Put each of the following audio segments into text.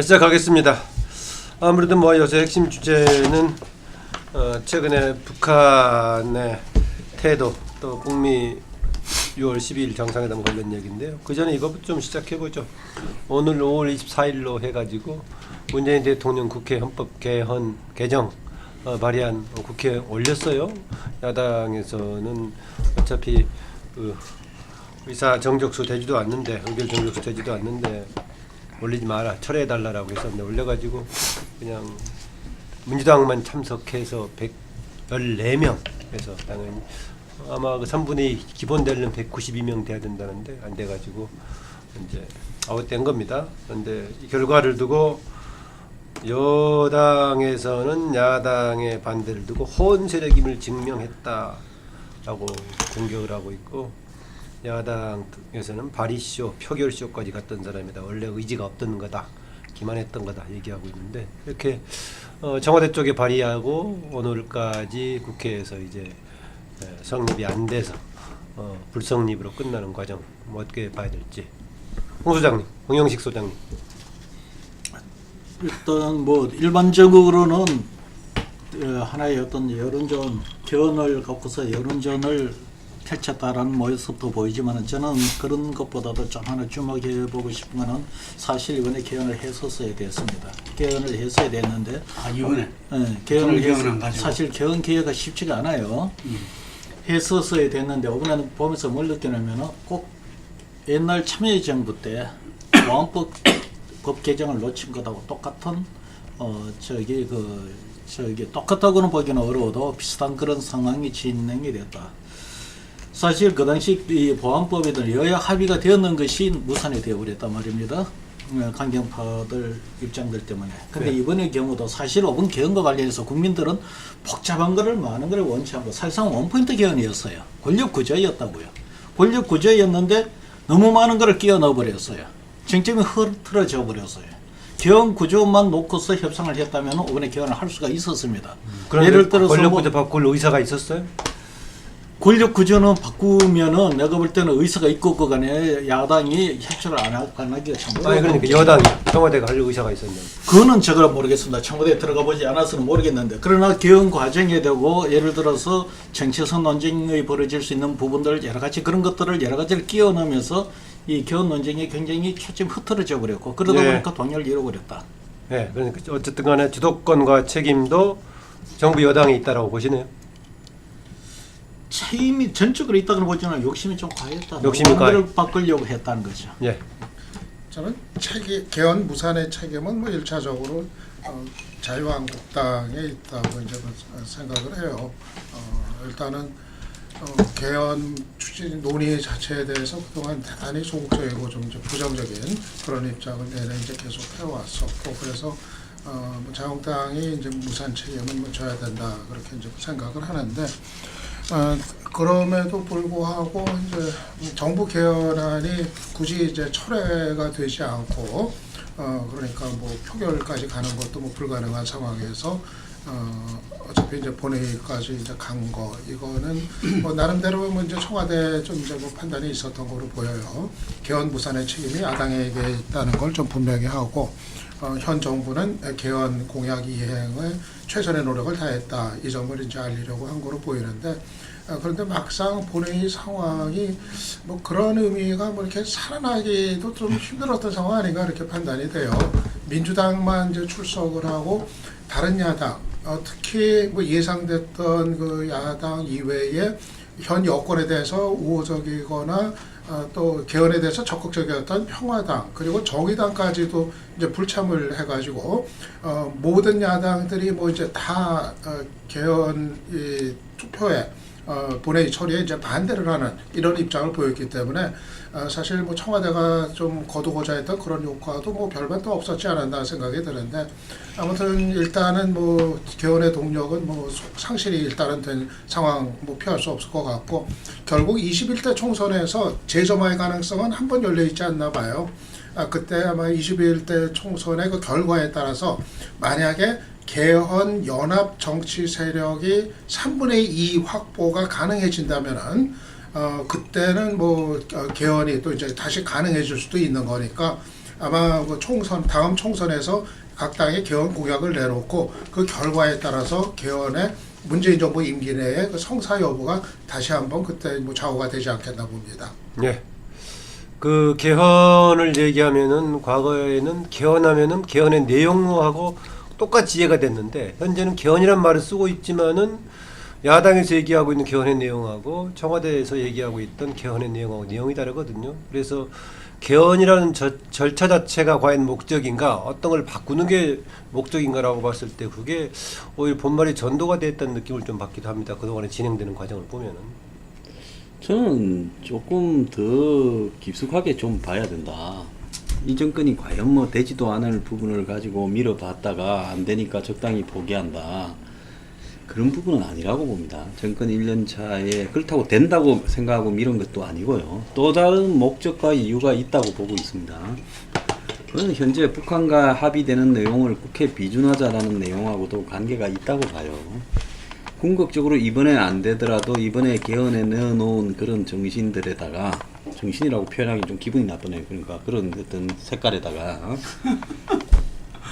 시작하겠습니다. 아무래도 뭐 요새 핵심 주제는 최근에 북한의 태도 또 북미 6월 12일 정상회담 관련 얘기인데요. 그 전에 이것부터 좀 시작해보죠. 오늘 5월 24일로 해가지고 문재인 대통령 국회 헌법 개정 발의안 국회에 올렸어요. 야당에서는 어차피 의사 정족수 되지도 않는데, 의결 정족수 되지도 않는데 올리지 마라, 철회해달라고 해서 올려가지고 그냥 민주당만 참석해서 114명 해서 당연히 아마 그 3분의 2 기본 되려면 192명 돼야 된다는데 안 돼가지고 이제 아웃된 겁니다. 그런데 이 결과를 두고 여당에서는 야당의 반대를 두고 호언 세력임을 증명했다라고 공격을 하고 있고, 야당에서는 발의쇼, 표결쇼까지 갔던 사람이다. 원래 의지가 없던 거다. 기만했던 거다. 얘기하고 있는데 이렇게 청와대 쪽에 발의하고 오늘까지 국회에서 이제 성립이 안 돼서 불성립으로 끝나는 과정 어떻게 봐야 될지. 홍 소장님, 홍영식 소장님. 일단 뭐 일반적으로는 하나의 어떤 여론전 견을 갖고서 여론전을 펼쳤다라는 모습도 보이지만은 저는 그런 것보다도 좀 하나 주목해 보고 싶은 거는 사실 이번에 개헌을 했었어야 됐습니다. 개헌을 했어야 됐는데 이번에 개헌을 해서 사실 개헌 기회가 쉽지가 않아요. 했었어야 됐는데 이번에는 보면서 뭘 느끼냐면은 꼭 옛날 참여정부 때 보안법 법 개정을 놓친 것하고 똑같은 똑같다고는 보기는 어려워도 비슷한 그런 상황이 진행이 됐다. 사실 그 당시 이 보안법에는 여야 합의가 되었는 것이 무산이 되어버렸단 말입니다. 강경파들 입장들 때문에. 근데 네. 이번의 경우도 사실 5분 개헌과 관련해서 국민들은 복잡한 거를 많은 걸 원치 않고 사실상 원포인트 개헌이었어요. 권력 구조였다고요. 권력 구조였는데 너무 많은 거를 끼워 넣어버렸어요. 쟁점이 흐트러져 버렸어요. 개헌 구조만 놓고서 협상을 했다면 이번에 개헌을 할 수가 있었습니다. 예를 들어서 권력 구조 바꿀 의사가 있었어요? 권력 구조는 바꾸면은 내가 볼 때는 의사가 있고 그간에 야당이 협조를 안 하기가 참 어려워요. 아니 그러니까 여당이 청와대가 할 의사가 있었냐? 그거는 제가 모르겠습니다. 청와대에 들어가 보지 않아서는 모르겠는데, 그러나 개헌 과정에 되고 예를 들어서 정치성 논쟁이 벌어질 수 있는 부분들 여러 가지 그런 것들을 여러 가지를 끼워 넣으면서 이 개헌 논쟁이 굉장히 초점 흐트러져 버렸고 그러다 보니까 동의를 잃어버렸다. 네, 그러니까 어쨌든 간에 주도권과 책임도 정부 여당에 있다라고 보시네요. 책임이 전적으로 있다고는 보지만 욕심이 좀 과했다. 욕심이 과를 바꾸려고 했다는 거죠. 예. 저는 개헌 무산의 책임은 뭐 1차적으로 자유한국당에 있다고 이제 생각을 해요. 일단은 개헌 추진 논의 자체에 대해서 그동안 대단히 소극적이고 좀 부정적인 그런 입장을 내내 이제 계속 해왔었고, 그래서 뭐 자유한국당이 이제 무산 책임은 뭐 져야 된다 그렇게 이제 생각을 하는데. 그럼에도 불구하고 이제 정부 개헌안이 굳이 이제 철회가 되지 않고 그러니까 뭐 표결까지 가는 것도 뭐 불가능한 상황에서 어차피 이제 본회의까지 이제 간 거, 이거는 뭐 나름대로 뭐 이제 청와대 좀 이제 뭐 판단이 있었던 거로 보여요. 개헌 무산의 책임이 야당에게 있다는 걸 좀 분명히 하고, 현 정부는 개헌 공약 이행을 최선의 노력을 다했다, 이 점을 이제 알리려고 한 거로 보이는데, 그런데 막상 본회의 상황이 뭐 그런 의미가 뭐 이렇게 살아나기도 좀 힘들었던 상황 아닌가 이렇게 판단이 돼요. 민주당만 이제 출석을 하고 다른 야당, 특히 뭐 예상됐던 그 야당 이외에 현 여권에 대해서 우호적이거나 또 개헌에 대해서 적극적이었던 평화당, 그리고 정의당까지도 이제 불참을 해가지고 모든 야당들이 뭐 이제 다 개헌 투표에 본회의 처리에 이제 반대를 하는 이런 입장을 보였기 때문에 사실 뭐 청와대가 좀 거두고자 했던 그런 효과도 뭐 별반 또 없었지 않았나 생각이 드는데, 아무튼 일단은 뭐 개헌의 동력은 뭐 상실이 일단은 된 상황 뭐 피할 수 없을 것 같고, 결국 21대 총선에서 재점화의 가능성은 한 번 열려 있지 않나 봐요. 그때 아마 21대 총선의 그 결과에 따라서 만약에 개헌 연합 정치 세력이 3분의 2 확보가 가능해진다면은 그때는 뭐 개헌이 또 이제 다시 가능해질 수도 있는 거니까 아마 그 다음 총선에서 각 당의 개헌 공약을 내놓고 그 결과에 따라서 개헌의 문재인 정부 임기 내에 그 성사 여부가 다시 한번 그때 뭐 좌우가 되지 않겠나 봅니다. 예. 그 개헌을 얘기하면은 과거에는 개헌하면은 개헌의 내용하고 똑같이 이해가 됐는데 현재는 개헌이란 말을 쓰고 있지만은 야당에서 얘기하고 있는 개헌의 내용하고 청와대에서 얘기하고 있던 개헌의 내용하고 내용이 다르거든요. 그래서 개헌이라는 절차 자체가 과연 목적인가, 어떤 걸 바꾸는 게 목적인가라고 봤을 때 그게 오히려 본말이 전도가 됐다는 느낌을 좀 받기도 합니다. 그동안에 진행되는 과정을 보면은. 저는 조금 더 깊숙하게 좀 봐야 된다. 이 정권이 과연 뭐 되지도 않을 부분을 가지고 밀어봤다가 안 되니까 적당히 포기한다. 그런 부분은 아니라고 봅니다. 정권 1년 차에 그렇다고 된다고 생각하고 밀은 것도 아니고요. 또 다른 목적과 이유가 있다고 보고 있습니다. 저는 현재 북한과 합의되는 내용을 국회 비준하자라는 내용하고도 관계가 있다고 봐요. 궁극적으로 이번에 안 되더라도 이번에 개헌에 넣어놓은 그런 정신들에다가, 정신이라고 표현하기 좀 기분이 나쁘네요. 그러니까 그런 어떤 색깔에다가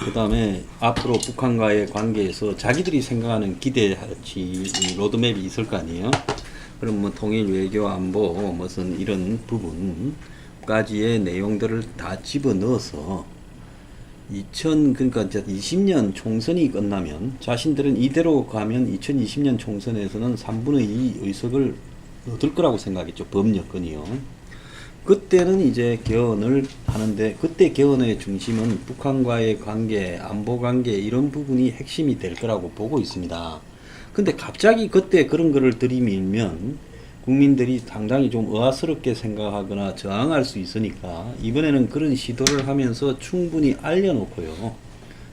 그 다음에 앞으로 북한과의 관계에서 자기들이 생각하는 기대치 로드맵이 있을 거 아니에요. 그럼 뭐 통일, 외교, 안보 무슨 이런 부분까지의 내용들을 다 집어넣어서 그러니까 이제 20년 총선이 끝나면 자신들은 이대로 가면 2020년 총선에서는 3분의 2 의석을 얻을 거라고 생각했죠. 법여건이요. 그때는 이제 개헌을 하는데, 그때 개헌의 중심은 북한과의 관계, 안보 관계 이런 부분이 핵심이 될 거라고 보고 있습니다. 근데 갑자기 그때 그런 거를 들이밀면 국민들이 상당히 좀 의아스럽게 생각하거나 저항할 수 있으니까 이번에는 그런 시도를 하면서 충분히 알려놓고요.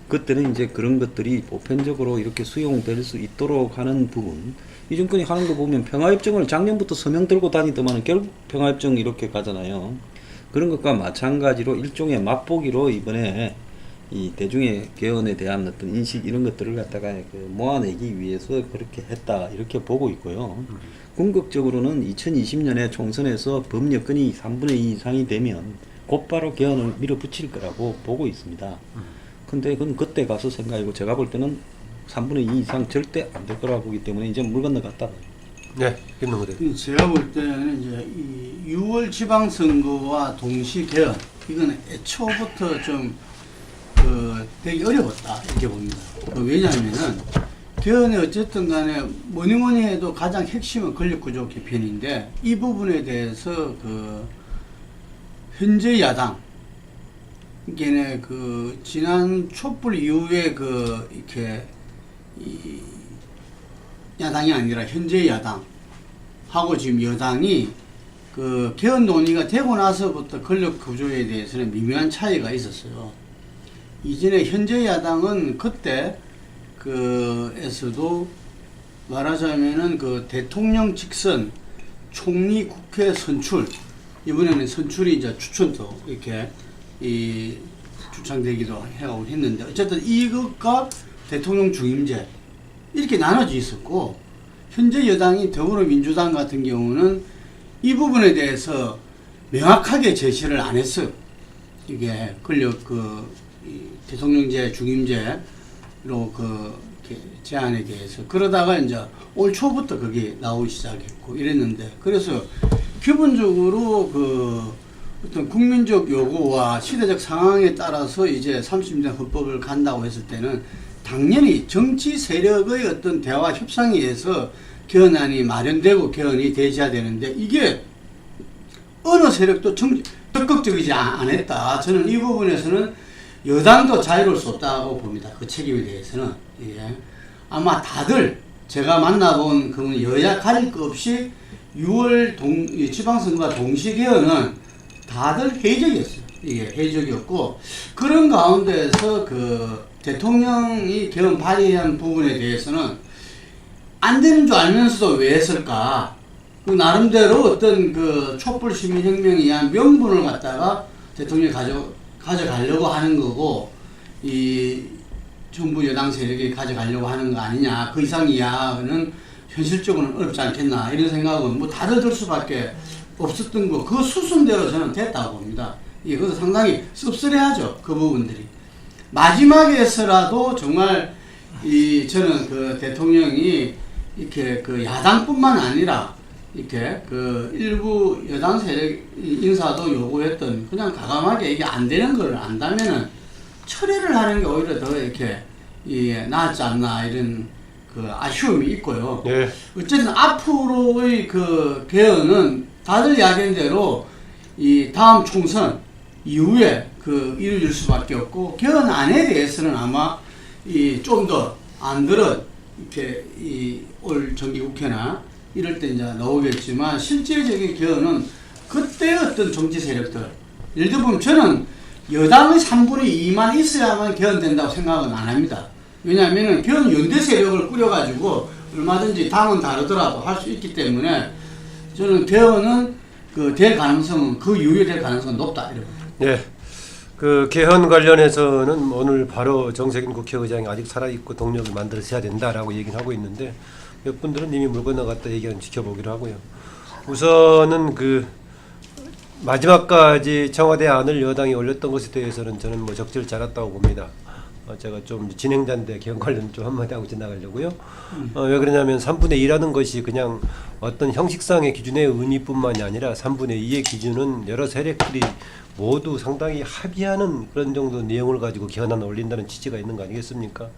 그때는 이제 그런 것들이 보편적으로 이렇게 수용될 수 있도록 하는 부분, 이 정권이 하는 거 보면 평화협정을 작년부터 서명 들고 다니더만 결국 평화협정 이렇게 가잖아요. 그런 것과 마찬가지로 일종의 맛보기로 이번에 이 대중의 개헌에 대한 어떤 인식 이런 것들을 갖다가 모아내기 위해서 그렇게 했다 이렇게 보고 있고요. 궁극적으로는 2020년에 총선에서 법여건이 3분의 2 이상이 되면 곧바로 개헌을 밀어붙일 거라고 보고 있습니다. 근데 그건 그때 가서 생각이고, 제가 볼 때는 3분의 2 이상 절대 안 될 거라고 보기 때문에 이제 물 건너갔다. 네, 김동대. 제가 볼 때는 이제 이 6월 지방선거와 동시 개헌, 이건 애초부터 좀 되게 어려웠다 이렇게 봅니다. 왜냐하면은 개헌에 어쨌든 간에 뭐니 해도 가장 핵심은 권력구조 개편인데, 이 부분에 대해서 현재 야당, 걔네 지난 촛불 이후에 이렇게 야당이 아니라 현재 야당하고 지금 여당이 개헌 논의가 되고 나서부터 권력 구조에 대해서는 미묘한 차이가 있었어요. 이전에 현재 야당은 그때 에서도 말하자면은 대통령 직선 총리 국회 선출, 이번에는 선출이 이제 추천도 이렇게 추천되기도 하고 했는데, 어쨌든 이것과 대통령 중임제 이렇게 나눠져 있었고, 현재 여당이 더불어민주당 같은 경우는 이 부분에 대해서 명확하게 제시를 안 했어요. 이게 권력 대통령제 중임제로 이렇게 제안에 대해서. 그러다가 이제 올 초부터 그게 나오기 시작했고 이랬는데, 그래서 기본적으로 어떤 국민적 요구와 시대적 상황에 따라서 이제 30년 헌법을 간다고 했을 때는 당연히 정치 세력의 어떤 대화 협상에 의해서 개헌안이 마련되고 개헌이 되셔야 되는데, 이게 어느 세력도 적극적이지 않았다. 저는 이 부분에서는 여당도 자유로울 수 없다고 봅니다. 그 책임에 대해서는. 예. 아마 다들 제가 만나본 여야 가릴 것 없이 6월 지방선거와 동시 개헌은 다들 회의적이었어요. 이게 회의적이었고, 그런 가운데에서 대통령이 개헌 발의한 부분에 대해서는 안 되는 줄 알면서도 왜 했을까? 나름대로 어떤 촛불 시민혁명에 의한 명분을 갖다가 대통령이 가져가려고 하는 거고, 이 정부 여당 세력이 가져가려고 하는 거 아니냐, 그 이상 이하는 현실적으로는 어렵지 않겠나, 이런 생각은 뭐 다들 들 수밖에 없었던 거, 그 수순대로 저는 됐다고 봅니다. 그것도 상당히 씁쓸해하죠. 그 부분들이. 마지막에서라도 정말 저는 그 대통령이 이렇게 그 야당뿐만 아니라 이렇게 그 일부 여당 세력 인사도 요구했던 그냥 과감하게 이게 안 되는 걸 안다면은 철회를 하는 게 오히려 더 이렇게 낫지 않나 이런 그 아쉬움이 있고요. 예. 어쨌든 앞으로의 그 개헌은 다들 이야기한 대로 이 다음 총선 이후에 그 이루어질 수밖에 없고 개헌안에 대해서는 아마 좀 더 안들은 이렇게 올 정기국회나 이럴 때 이제 나오겠지만 실질적인 개헌은 그때 어떤 정치 세력들 예를 들어 보면 저는 여당의 3분의 2만 있어야만 개헌된다고 생각은 안 합니다. 왜냐하면 개헌 연대 세력을 꾸려가지고 얼마든지 당은 다르더라도 할 수 있기 때문에 저는 개헌은 될 가능성은 그 이후에 될 가능성은 높다 이렇게 봅니다. 예. 그 개헌 관련해서는 오늘 바로 정세균 국회의장이 아직 살아있고 동력을 만들어야 된다라고 얘기를 하고 있는데 몇 분들은 이미 물 건너갔다 얘기는 지켜보기로 하고요. 우선은 그 마지막까지 청와대 안을 여당이 올렸던 것에 대해서는 저는 뭐 적절 잘했다고 봅니다. 제가 좀 진행자인데 개헌 관련 좀 한마디 하고 지나가려고요. 왜 그러냐면 3분의 2라는 것이 그냥 어떤 형식상의 기준의 의미뿐만이 아니라 3분의 2의 기준은 여러 세력들이 모두 상당히 합의하는 그런 정도 내용을 가지고 개헌안을 올린다는 취지가 있는 거 아니겠습니까?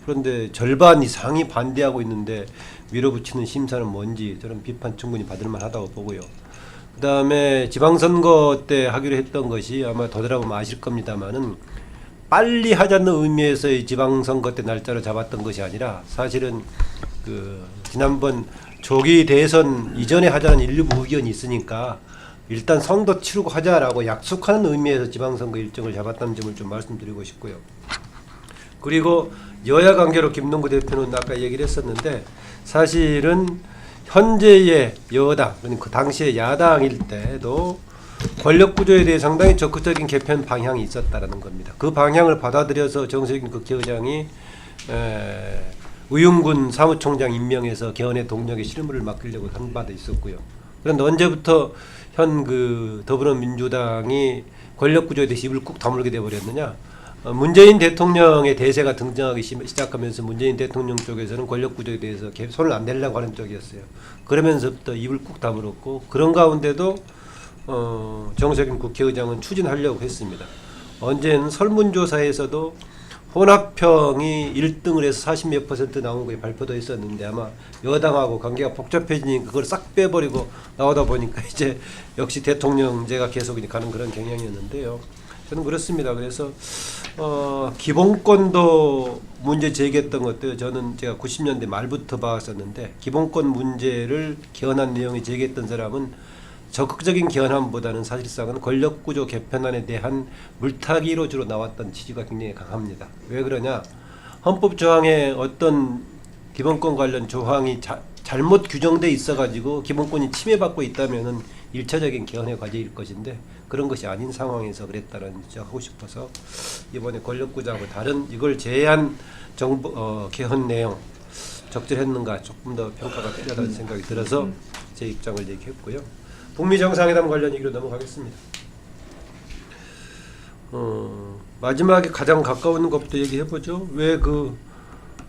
그런데 절반 이상이 반대하고 있는데 밀어붙이는 심사는 뭔지 저는 비판 충분히 받을 만하다고 보고요. 그 다음에 지방선거 때 하기로 했던 것이 아마 더 들어보면 아실 겁니다만은 빨리 하자는 의미에서의 지방선거 때 날짜를 잡았던 것이 아니라 사실은 그 지난번 조기 대선 이전에 하자는 일부 의견이 있으니까 일단 선거 치르고 하자라고 약속하는 의미에서 지방선거 일정을 잡았다는 점을 좀 말씀드리고 싶고요. 그리고 여야 관계로 김동구 대표는 아까 얘기를 했었는데 사실은 현재의 여당, 그 당시에 야당일 때도 권력 구조에 대해 상당히 적극적인 개편 방향이 있었다라는 겁니다. 그 방향을 받아들여서 정세균 국회의장이 우윤군 사무총장 임명해서 개헌의 동력의 실무를 맡기려고 한 바도 있었고요. 그런데 언제부터 현 그 더불어민주당이 권력 구조에 대해서 입을 꾹 다물게 돼버렸느냐? 문재인 대통령의 대세가 등장하기 시작하면서 문재인 대통령 쪽에서는 권력 구조에 대해서 손을 안 대려고 하는 쪽이었어요. 그러면서부터 입을 꾹 다물었고 그런 가운데도 정세균 국회의장은 추진하려고 했습니다. 언제는 설문조사에서도 혼합형이 1등을 해서 40몇 % 나온 게 발표도 했었는데 아마 여당하고 관계가 복잡해지니까 그걸 싹 빼버리고 나오다 보니까 이제 역시 대통령제가 계속 가는 그런 경향이었는데요. 저는 그렇습니다. 그래서 기본권도 문제 제기했던 것도 저는 제가 90년대 말부터 봐왔었는데 기본권 문제를 개헌한 내용이 제기했던 사람은 적극적인 개헌안보다는 사실상은 권력구조 개편안에 대한 물타기로 주로 나왔던 취지가 굉장히 강합니다. 왜 그러냐? 헌법 조항에 어떤 기본권 관련 조항이 잘못 규정돼 있어가지고 기본권이 침해받고 있다면은 1차적인 개헌의 과제일 것인데 그런 것이 아닌 상황에서 그랬다는 지적하고 싶어서 이번에 권력구조하고 다른 이걸 제외한 정부 개헌 내용 적절했는가 조금 더 평가가 필요하다는 생각이 들어서 제 입장을 얘기했고요. 북미 정상회담 관련 얘기로 넘어가겠습니다. 마지막에 가장 가까운 것부터 얘기해보죠. 왜 그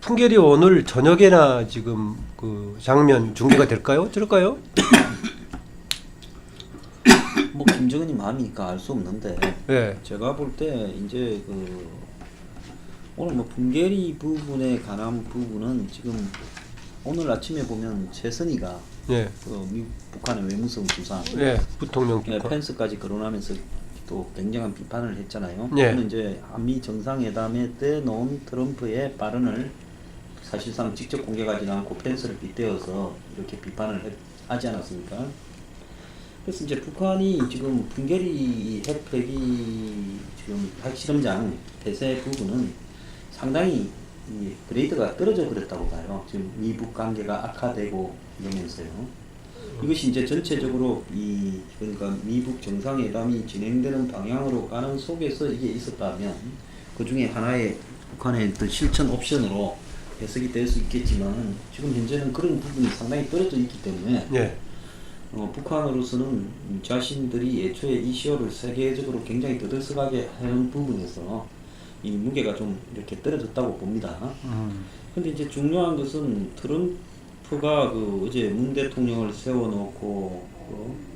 풍계리 오늘 저녁에나 지금 그 장면 중계가 될까요? 들을까요? 뭐 김정은이 마음이니까 알 수 없는데 네. 제가 볼 때 이제 그 오늘 뭐 풍계리 부분에 관한 부분은 지금 오늘 아침에 보면 최선희가 네. 북한의 외무성 부상, 네. 부통령 비판. 펜스까지 거론하면서 또 굉장한 비판을 했잖아요. 네. 저는 이제 한미 정상회담에 때 놓은 트럼프의 발언을 사실상 직접 공개하지 않고 펜스를 빗대어서 이렇게 비판을 하지 않았습니까? 그래서 이제 북한이 지금 풍계리 핵폐기 지금 핵실험장 폐쇄 부분은 상당히 이 그레이드가 떨어져 버렸다고 봐요. 지금 미북 관계가 악화되고 이러면서요. 이것이 이제 전체적으로 그러니까 미북 정상회담이 진행되는 방향으로 가는 속에서 이게 있었다면 그 중에 하나의 북한의 어떤 실천 옵션으로 해석이 될 수 있겠지만 지금 현재는 그런 부분이 상당히 떨어져 있기 때문에 네. 북한으로서는 자신들이 애초에 이슈를 세계적으로 굉장히 들썩하게 하는 부분에서 이 무게가 좀 이렇게 떨어졌다고 봅니다. 근데 이제 중요한 것은 트럼프가 그 어제 문 대통령을 세워놓고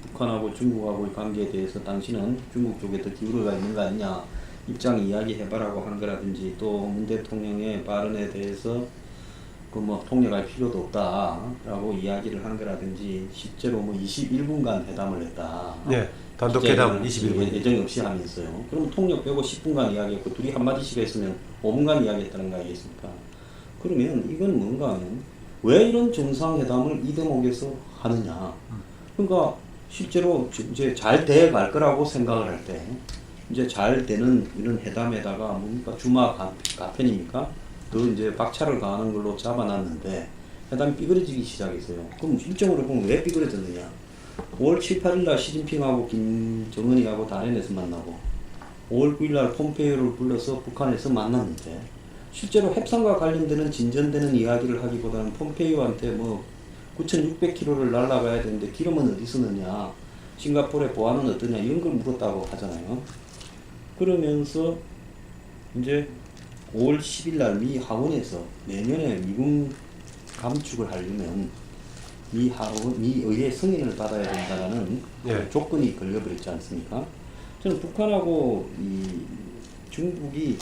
북한하고 중국하고의 관계에 대해서 당신은 중국 쪽에 더 기울어가 있는 거 아니냐 입장 이야기해봐라고 한 거라든지 또 문 대통령의 발언에 대해서 그 뭐 통역할 필요도 없다라고 이야기를 한 거라든지 실제로 뭐 21분간 회담을 했다. 네, 단독 회담을 21분. 예정이 없이 하면서요. 그럼 통역 빼고 10분간 이야기했고 둘이 한마디씩 했으면 5분간 이야기했다는 거 아니겠습니까? 그러면 이건 뭔가 하면 왜 이런 정상회담을 이 대목에서 하느냐. 그러니까 실제로 이제 잘 돼갈 거라고 생각을 할 때 이제 잘 되는 이런 회담에다가 뭡니까 주마 가편입니까? 더 이제 박차를 가하는 걸로 잡아놨는데 회담이 삐그러지기 시작했어요. 그럼 일정으로 보면 왜 삐그러졌느냐? 5월 7, 8일 날 시진핑하고 김정은이하고 다롄에서 만나고 5월 9일 날 폼페이오를 불러서 북한에서 만났는데 실제로 협상과 관련되는 진전되는 이야기를 하기보다는 폼페이오한테 뭐 9,600km를 날아가야 되는데 기름은 어디서 넣냐? 싱가포르의 보안은 어떠냐? 이런 걸 물었다고 하잖아요. 그러면서 이제 5월 10일 날 미 하원에서 내년에 미군 감축을 하려면 미 의회 승인을 받아야 된다는 예. 조건이 걸려버렸지 않습니까? 저는 북한하고 이 중국이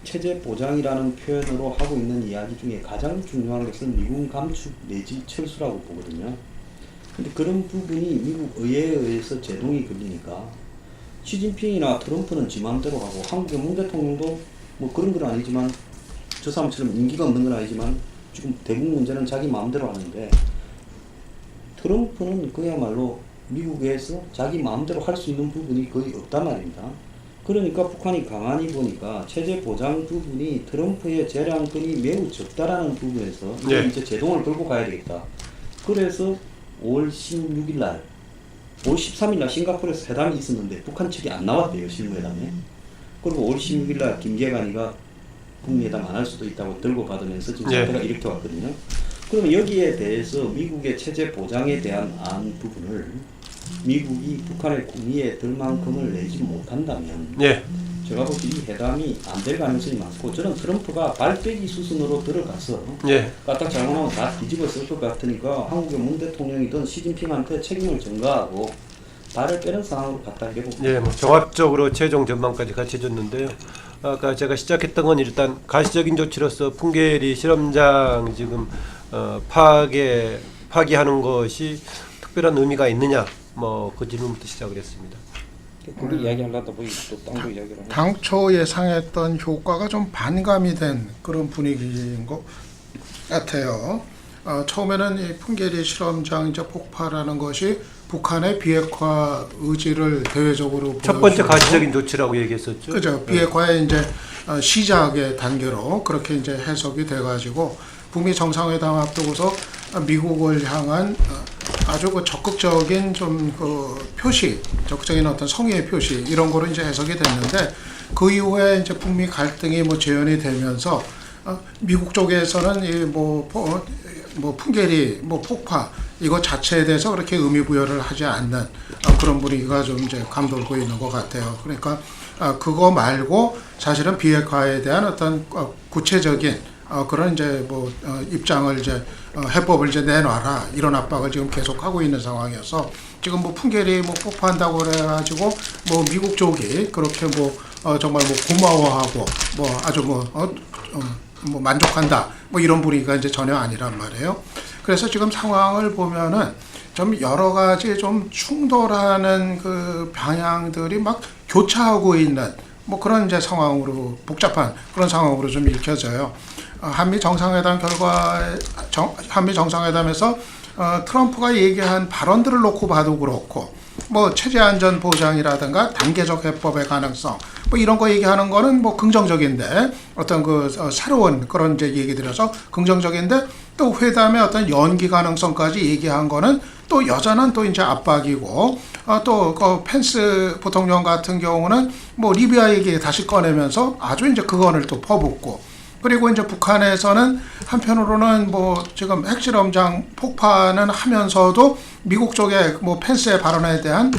체제 보장이라는 표현으로 하고 있는 이야기 중에 가장 중요한 것은 미군 감축 내지 철수라고 보거든요. 근데 그런 부분이 미국 의회에 의해서 제동이 걸리니까 시진핑이나 트럼프는 지 마음대로 하고 한국의 문 대통령도 뭐 그런 건 아니지만 저 사람처럼 임기가 없는 건 아니지만 지금 대북 문제는 자기 마음대로 하는데 트럼프는 그야말로 미국에서 자기 마음대로 할 수 있는 부분이 거의 없단 말입니다. 그러니까 북한이 가만히 보니까 체제 보장 부분이 트럼프의 재량권이 매우 적다라는 부분에서 네. 이제 제동을 걸고 가야 되겠다. 그래서 5월 16일 날 5월 13일 날 싱가포르에서 회담이 있었는데 북한 측이 안 나왔대요. 실무회담에. 그리고 5월 16일 날 김계관이가 북미회담 안 할 수도 있다고 들고 받으면서 지금 네. 사태가 이렇게 왔거든요. 그러면 여기에 대해서 미국의 체제 보장에 대한 안 부분을 미국이 북한의 국위에 들 만큼을 내지 못한다면 예. 제가 볼 때 이 회담이 안 될 가능성이 많고 저는 트럼프가 발빼기 수순으로 들어가서 예. 까딱 잘못하면 다 뒤집어 쓸 것 같으니까 한국의 문 대통령이든 시진핑한테 책임을 전가하고 발을 빼는 상황으로 갔다 이래 봅니다. 예, 뭐 종합적으로 최종 전망까지 같이 해줬는데요. 아까 제가 시작했던 건 일단 가시적인 조치로서 풍계리 실험장 지금 파기하는 것이 특별한 의미가 있느냐, 뭐 그 질문부터 시작을 했습니다. 그걸 이야기하려다 보니 또 딴 거 이야기를 하네. 당초 예상했던 효과가 좀 반감이 된 그런 분위기인 것 같아요. 처음에는 이 풍계리 실험장 이제 폭파라는 것이 북한의 비핵화 의지를 대외적으로 첫 번째 보여주고, 가시적인 조치라고 얘기했었죠. 그죠. 비핵화의 이제 시작의 단계로 그렇게 이제 해석이 돼가지고 북미 정상회담 앞두고서 미국을 향한 아주 그 적극적인 좀 그 표시, 적극적인 어떤 성의의 표시 이런 거로 이제 해석이 됐는데 그 이후에 이제 북미 갈등이 뭐 재현이 되면서 미국 쪽에서는 이 뭐 풍계리 뭐 폭파 이거 자체에 대해서 그렇게 의미 부여를 하지 않는 그런 분위기가 좀 이제 감돌고 있는 것 같아요. 그러니까 그거 말고 사실은 비핵화에 대한 어떤 구체적인 그런 이제 뭐 입장을 이제 해법을 이제 내놔라 이런 압박을 지금 계속 하고 있는 상황이어서 지금 뭐 풍계리 뭐 폭파한다고 그래가지고 뭐 미국 쪽이 그렇게 뭐 정말 뭐 고마워하고 뭐 아주 뭐 만족한다 뭐 이런 분위기가 이제 전혀 아니란 말이에요. 그래서 지금 상황을 보면은 좀 여러 가지 좀 충돌하는 그 방향들이 막 교차하고 있는 뭐 그런 이제 상황으로 복잡한 그런 상황으로 좀 읽혀져요. 한미 정상회담 한미 정상회담에서 트럼프가 얘기한 발언들을 놓고 봐도 그렇고 뭐 체제 안전 보장이라든가 단계적 해법의 가능성 뭐 이런 거 얘기하는 거는 뭐 긍정적인데 어떤 그 새로운 그런 이제 얘기들여서 긍정적인데 또 회담의 어떤 연기 가능성까지 얘기한 거는 또 여전한 또 이제 압박이고 또 그 펜스 부통령 같은 경우는 뭐 리비아 얘기 다시 꺼내면서 아주 이제 그건을 또 퍼붓고 그리고 이제 북한에서는 한편으로는 뭐 지금 핵실험장 폭파는 하면서도 미국 쪽의 뭐 펜스의 발언에 대한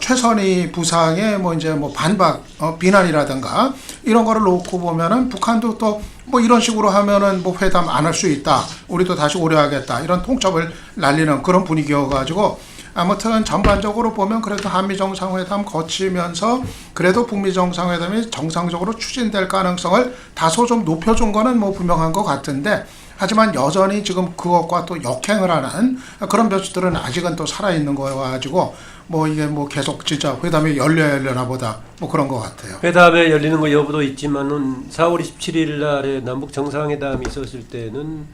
최선희 부상의 뭐 이제 뭐 반박 비난이라든가 이런 거를 놓고 보면은 북한도 또 뭐 이런 식으로 하면은 뭐 회담 안 할 수 있다. 우리도 다시 오려하겠다. 이런 통첩을 날리는 그런 분위기여가지고 아무튼 전반적으로 보면 그래도 한미 정상회담 거치면서 그래도 북미 정상회담이 정상적으로 추진될 가능성을 다소 좀 높여준 거는 뭐 분명한 것 같은데 하지만 여전히 지금 그것과 또 역행을 하는 그런 변수들은 아직은 또 살아있는 거 가지고 뭐 이게 뭐 계속 진짜 회담이 열려나 보다 뭐 그런 것 같아요. 회담에 열리는 거 여부도 있지만은 4월 27일 날에 남북 정상회담이 있었을 때는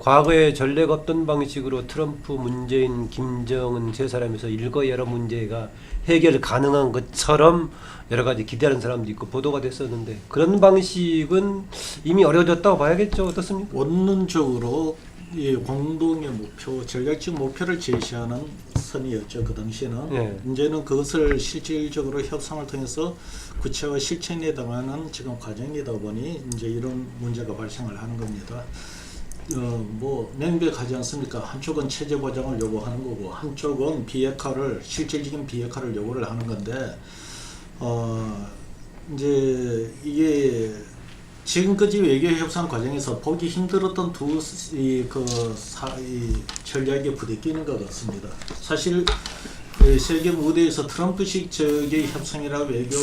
과거에 전례가 없던 방식으로 트럼프, 문재인, 김정은 세 사람에서 일거 여러 문제가 해결 가능한 것처럼 여러 가지 기대하는 사람도 있고 보도가 됐었는데 그런 방식은 이미 어려워졌다고 봐야겠죠. 어떻습니까? 원론적으로 이 공동의 목표, 전략적 목표를 제시하는 선이었죠. 그 당시에는. 예. 이제는 그것을 실질적으로 협상을 통해서 구체화 실천에 당하는 지금 과정이다 보니 이제 이런 문제가 발생을 하는 겁니다. 뭐 명백하지 않습니까? 한쪽은 체제 보장을 요구하는 거고 한쪽은 비핵화를 실질적인 비핵화를 요구를 하는 건데 이제 이게 지금까지 외교 협상 과정에서 보기 힘들었던 이 전략에 부대끼는 것 같습니다. 사실 세계 무대에서 트럼프식 적의 협상이라 외교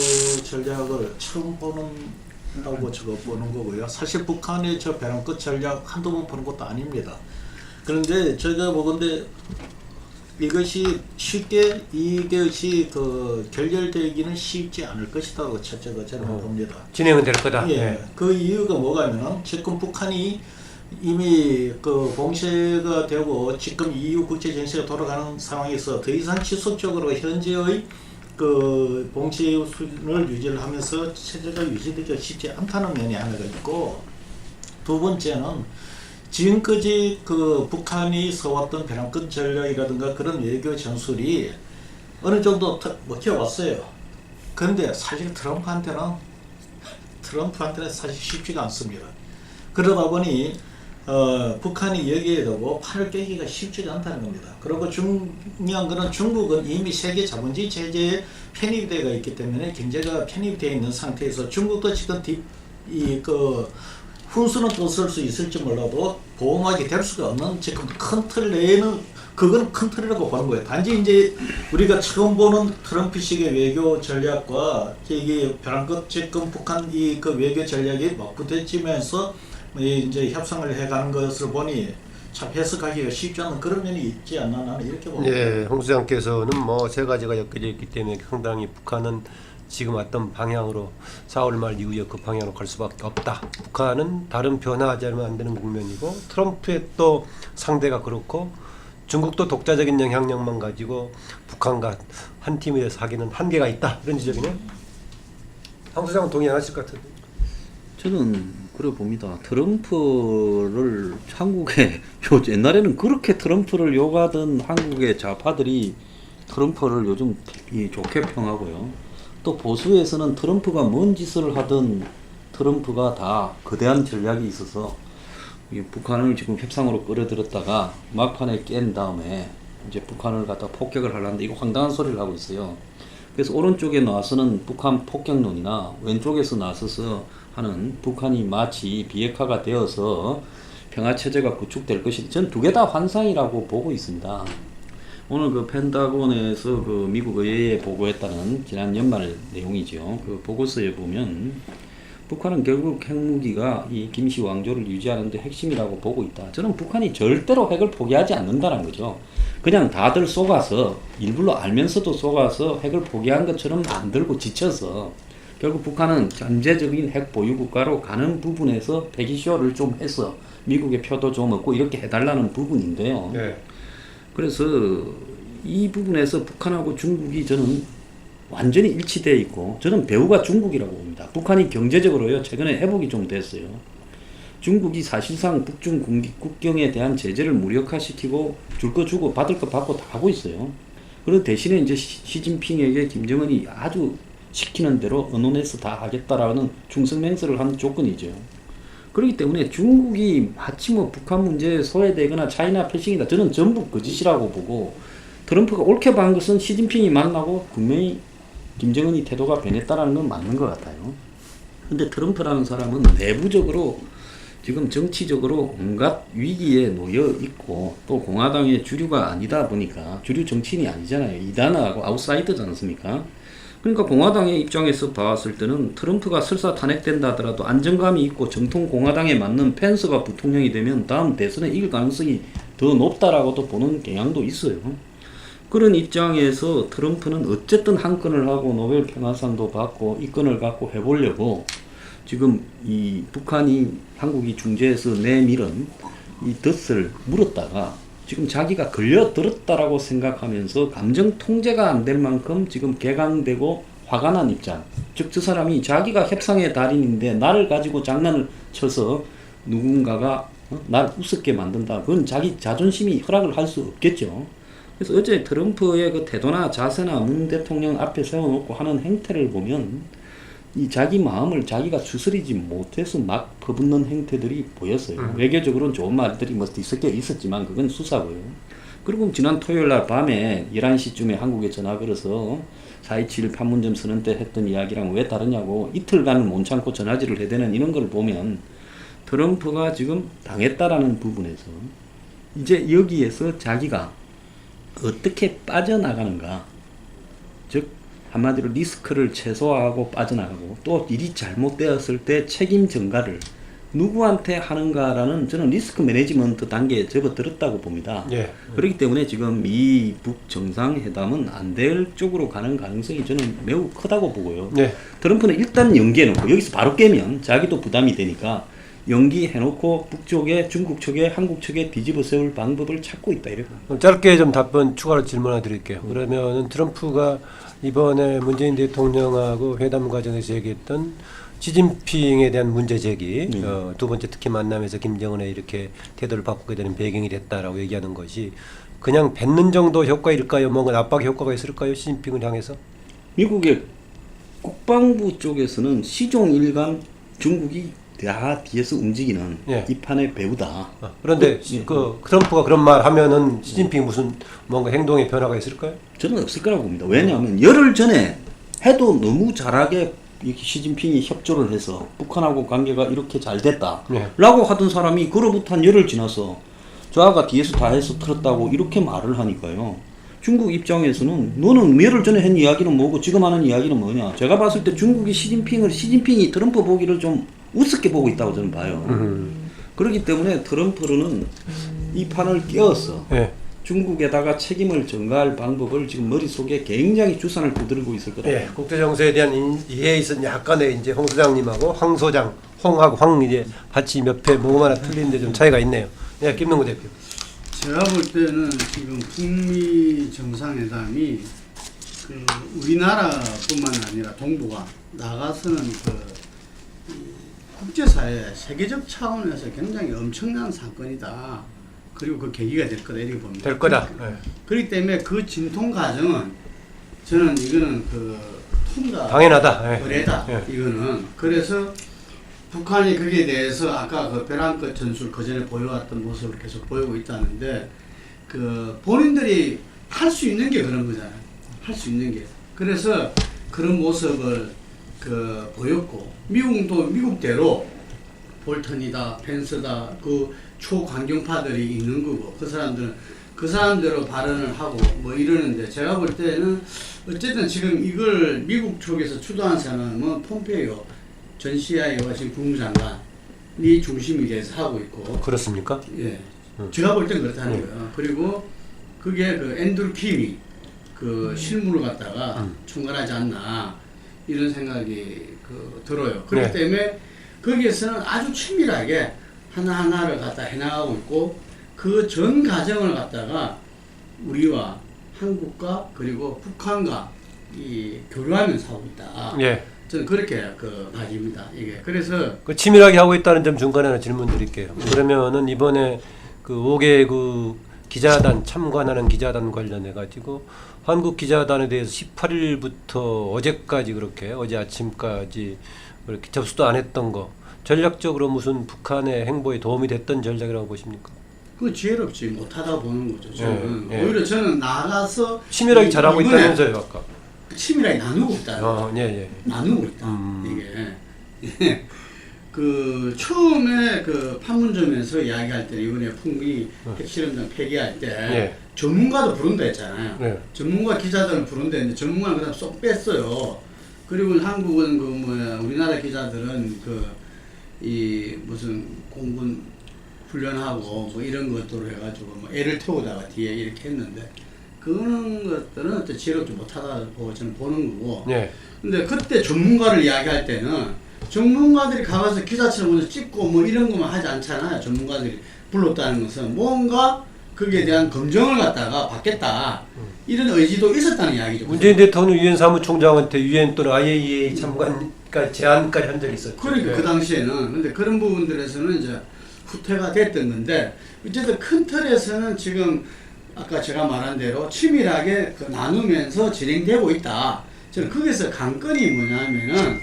전략을 처음 보는다고 저거 보는 거고요. 사실 북한의 저 벼랑 끝 전략 한두 번 보는 것도 아닙니다. 그런데 제가 보건데 이것이 쉽게 이것이 결렬되기는 쉽지 않을 것이라고 첫째가 저는 봅니다. 진행은 될 거다. 예, 예. 그 이유가 뭐가면은 지금 북한이 이미 봉쇄가 되고 지금 EU 국제 정세가 돌아가는 상황에서 더 이상 지속적으로 현재의 봉쇄를 유지를 하면서 체제가 유지되기가 쉽지 않다는 면이 하나가 있고 두 번째는 지금까지 북한이 써왔던 벼랑끝 전략이라든가 그런 외교 전술이 어느 정도 먹혀왔어요. 그런데 사실 트럼프한테는 사실 쉽지가 않습니다. 그러다 보니 북한이 여기에 대고 팔을 깨기가 쉽지가 않다는 겁니다. 그리고 중요한 것은 중국은 이미 세계 자본주의 체제에 편입되어 있기 때문에 경제가 편입되어 있는 상태에서 중국도 지금 훈수는 또 쓸 수 있을지 몰라도 보호막이 될 수가 없는 지금 큰 틀 내에는 그건 큰 틀이라고 보는 거예요. 단지 이제 우리가 처음 보는 트럼프식의 외교 전략과 이게 벼랑끝 지금 북한 외교 전략이 막 부딪히면서 이제 협상을 해가는 것을 보니 참 해석하기가 쉽지 않은 그런 면이 있지 않나 나는 이렇게 봅니다. 예, 홍 수장께서는 뭐 세 가지가 엮여져 있기 때문에 상당히 북한은 지금 왔던 방향으로 4월 말 이후에 그 방향으로 갈 수밖에 없다. 북한은 다른 변화하지 않으면 안 되는 국면이고 트럼프의 또 상대가 그렇고 중국도 독자적인 영향력만 가지고 북한과 한 팀이 돼서 하기는 한계가 있다. 이런 지적이네요. 황 수장은 동의하실 것 같은데. 저는 그래 봅니다. 트럼프를 한국에 옛날에는 그렇게 트럼프를 욕하던 한국의 좌파들이 트럼프를 요즘 좋게 평하고요. 또 보수에서는 트럼프가 뭔 짓을 하든 트럼프가 다 거대한 전략이 있어서 북한을 지금 협상으로 끌어들였다가 막판에 깬 다음에 이제 북한을 갖다 폭격을 하려는데 이거 황당한 소리를 하고 있어요. 그래서 오른쪽에 나서는 북한 폭격론이나 왼쪽에서 나서서 하는 북한이 마치 비핵화가 되어서 평화체제가 구축될 것이 전 두 개 다 환상이라고 보고 있습니다. 오늘 펜타곤에서 미국 의회에 보고했다는 지난 연말 내용이죠. 그 보고서에 보면 북한은 결국 핵무기가 이 김씨 왕조를 유지하는 데 핵심이라고 보고 있다. 저는 북한이 절대로 핵을 포기하지 않는다는 거죠. 그냥 다들 속아서 일부러 알면서도 속아서 핵을 포기한 것처럼 만들고 지쳐서 결국 북한은 잠재적인 핵 보유 국가로 가는 부분에서 패기쇼를 좀 해서 미국의 표도 좀 얻고 이렇게 해달라는 부분인데요. 네. 그래서 이 부분에서 북한하고 중국이 저는 완전히 일치되어 있고 저는 배후가 중국이라고 봅니다. 북한이 경제적으로요 최근에 회복이 좀 됐어요. 중국이 사실상 북중 국경에 대한 제재를 무력화시키고 줄 거 주고 받을 거 받고 다 하고 있어요. 그런 대신에 이제 시진핑에게 김정은이 아주 시키는 대로 언론에서 다 하겠다라는 충성맹세를 하는 조건이죠. 그렇기 때문에 중국이 마치 뭐 북한 문제에 소외되거나 차이나 패싱이다. 저는 전부 거짓이라고 보고 트럼프가 옳게 본 것은 시진핑이 만나고 분명히 김정은이 태도가 변했다라는 건 맞는 것 같아요. 근데 트럼프라는 사람은 내부적으로 지금 정치적으로 온갖 위기에 놓여 있고 또 공화당의 주류가 아니다 보니까 주류 정치인이 아니잖아요. 이단하고 아웃사이더지 않습니까? 그러니까 공화당의 입장에서 봤을 때는 트럼프가 설사 탄핵된다 하더라도 안정감이 있고 정통 공화당에 맞는 펜스가 부통령이 되면 다음 대선에 이길 가능성이 더 높다라고도 보는 경향도 있어요. 그런 입장에서 트럼프는 어쨌든 한 건을 하고 노벨 평화상도 받고 이 건을 갖고 해보려고 지금 이 북한이 한국이 중재해서 내밀은 이 덫을 물었다가 지금 자기가 걸려들었다라고 생각하면서 감정 통제가 안 될 만큼 지금 개강되고 화가 난 입장. 즉 저 사람이 자기가 협상의 달인인데 나를 가지고 장난을 쳐서 누군가가 날 우습게 만든다. 그건 자기 자존심이 허락을 할 수 없겠죠. 그래서 어제 트럼프의 그 태도나 자세나 문 대통령 앞에 세워놓고 하는 행태를 보면 이 자기 마음을 자기가 추스리지 못해서 막 퍼붓는 행태들이 보였어요. 외교적으로는 좋은 말들이 뭐 뒤섞여 있었지만 그건 수사고요. 그리고 지난 토요일 날 밤에 11시쯤에 한국에 전화 걸어서 4.27 판문점 선언 때 했던 이야기랑 왜 다르냐고 이틀간은 못 참고 전화질을 해대는 이런 걸 보면 트럼프가 지금 당했다라는 부분에서 이제 여기에서 자기가 어떻게 빠져나가는가, 즉 한마디로 리스크를 최소화하고 빠져나가고 또 일이 잘못되었을 때 책임 전가를 누구한테 하는가라는 저는 리스크 매니지먼트 단계에 접어들었다고 봅니다. 예. 그렇기 때문에 지금 이 북 정상회담은 안 될 쪽으로 가는 가능성이 저는 매우 크다고 보고요. 네. 트럼프는 일단 연기해놓고 여기서 바로 깨면 자기도 부담이 되니까 연기해놓고 북쪽에 중국 측에 한국 측에 뒤집어 세울 방법을 찾고 있다 이래요. 짧게 좀 답변 추가로 질문 하나 드릴게요. 그러면은 트럼프가 이번에 문재인 대통령하고 회담 과정에서 얘기했던 시진핑에 대한 문제 제기, 두 번째 특히 만남에서 김정은의 이렇게 태도를 바꾸게 되는 배경이 됐다라고 얘기하는 것이 그냥 뱉는 정도 효과일까요? 뭔가 압박 효과가 있을까요? 시진핑을 향해서? 미국의 국방부 쪽에서는 시종 일관 중국이 다 뒤에서 움직이는 예. 이 판의 배우다. 그런데 트럼프가 그런 말 하면은 시진핑이 무슨 뭔가 행동의 변화가 있을까요? 저는 없을 거라고 봅니다. 왜냐하면 열흘 전에 해도 너무 잘하게 이렇게 시진핑이 협조를 해서 북한하고 관계가 이렇게 잘 됐다 네. 라고 하던 사람이 그로부터 한 열흘 지나서 저하가 뒤에서 다 해서 틀었다고 이렇게 말을 하니까요. 중국 입장에서는 너는 열흘 전에 한 이야기는 뭐고 지금 하는 이야기는 뭐냐. 제가 봤을 때 중국이 시진핑이 트럼프 보기를 좀 우습게 보고 있다고 저는 봐요. 그렇기 때문에 트럼프는 이 판을 깨웠어. 예. 중국에다가 책임을 전가할 방법을 지금 머릿속에 굉장히 주산을 두드리고 있을 거다. 예. 국제 정세에 대한 이해에 있어서 약간의 이제 홍 소장님하고 황 소장, 홍하고 황 이제 같이 몇 회 뭐만 하나 틀리는데 좀 차이가 있네요. 예, 김동구 대표. 제가 볼 때는 지금 북미 정상회담이 그 우리나라뿐만 아니라 동북아 나가서는 국제사회 세계적 차원에서 굉장히 엄청난 사건이다. 그리고 그 계기가 될 거다 이렇게 봅니다. 될 거다. 예. 그렇기 때문에 그 진통 과정은 저는 이거는 통과 당연하다. 예. 거래다. 예. 이거는 그래서 북한이 거기에 대해서 아까 그 벼랑끝 전술 그전에 보여왔던 모습을 계속 보이고 있다는데 본인들이 할 수 있는 게 그런 거잖아요. 할 수 있는 게. 그래서 그런 모습을 보였고 미국도 미국대로 볼턴이다, 펜스다, 초강경파들이 있는 거고 그 사람들은 그 사람대로 발언을 하고 뭐 이러는데 제가 볼 때는 어쨌든 지금 이걸 미국 쪽에서 주도한 사람은 폼페이오 전 CIA 와신 국무장관이 중심이 돼서 하고 있고 그렇습니까? 예, 제가 볼 땐 그렇다는 거예요. 그리고 그게 앤드루 킴이 실무를 갖다가 총괄하지 않나 이런 생각이 들어요. 그렇기 네. 때문에 거기에서는 아주 친밀하게 하나하나를 갖다 해나가고 있고 그 전 과정을 갖다가 우리와 한국과 그리고 북한과 교류하면서 하고 있다. 예. 저는 그렇게 봐집니다. 이게 그래서 치밀하게 하고 있다는 점 중간에 하나 질문 드릴게요. 그러면은 이번에 5개 기자단 참관하는 기자단 관련해 가지고 한국 기자단에 대해서 18일부터 어제까지 그렇게 어제 아침까지 그렇게 접수도 안 했던 거 전략적으로 무슨 북한의 행보에 도움이 됐던 전략이라고 보십니까? 그 지혜롭지 못하다 보는 거죠. 저는 예, 예. 오히려 저는 나가서 치밀하게 잘하고 이번에 있다면서요 아까. 치밀하게 나누고 있다. 예, 예. 나누고 있다. 이게 그 처음에 그 판문점에서 이야기할 때 이번에 풍미 핵실험장 폐기할 때 예. 전문가도 부른다 했잖아요. 네. 전문가 기자들을 부른다 했는데 전문가는 그다음 쏙 뺐어요. 그리고 한국은 그 뭐야 우리나라 기자들은 그 이 무슨 공군 훈련하고 뭐 이런 것들을 해가지고 뭐 애를 태우다가 뒤에 이렇게 했는데 그런 것들은 어떤 지혜롭지 못하다고 저는 보는 거고. 예. 근데 그때 전문가를 이야기할 때는 전문가들이 가서 기자처럼 먼저 찍고 뭐 이런 것만 하지 않잖아요. 전문가들이 불렀다는 것은 뭔가 거기에 대한 검증을 갖다가 받겠다 이런 의지도 있었다는 이야기죠. 문재인 대통령 유엔 사무총장한테 유엔 또는 IAEA 참관까지 제안까지 한 적이 있었죠. 그러니까 예. 그 당시에는 근데 그런 부분들에서는 이제 후퇴가 됐던 건데 어쨌든 큰 틀에서는 지금 아까 제가 말한 대로 치밀하게 그 나누면서 진행되고 있다. 저는 거기서 관건이 뭐냐면은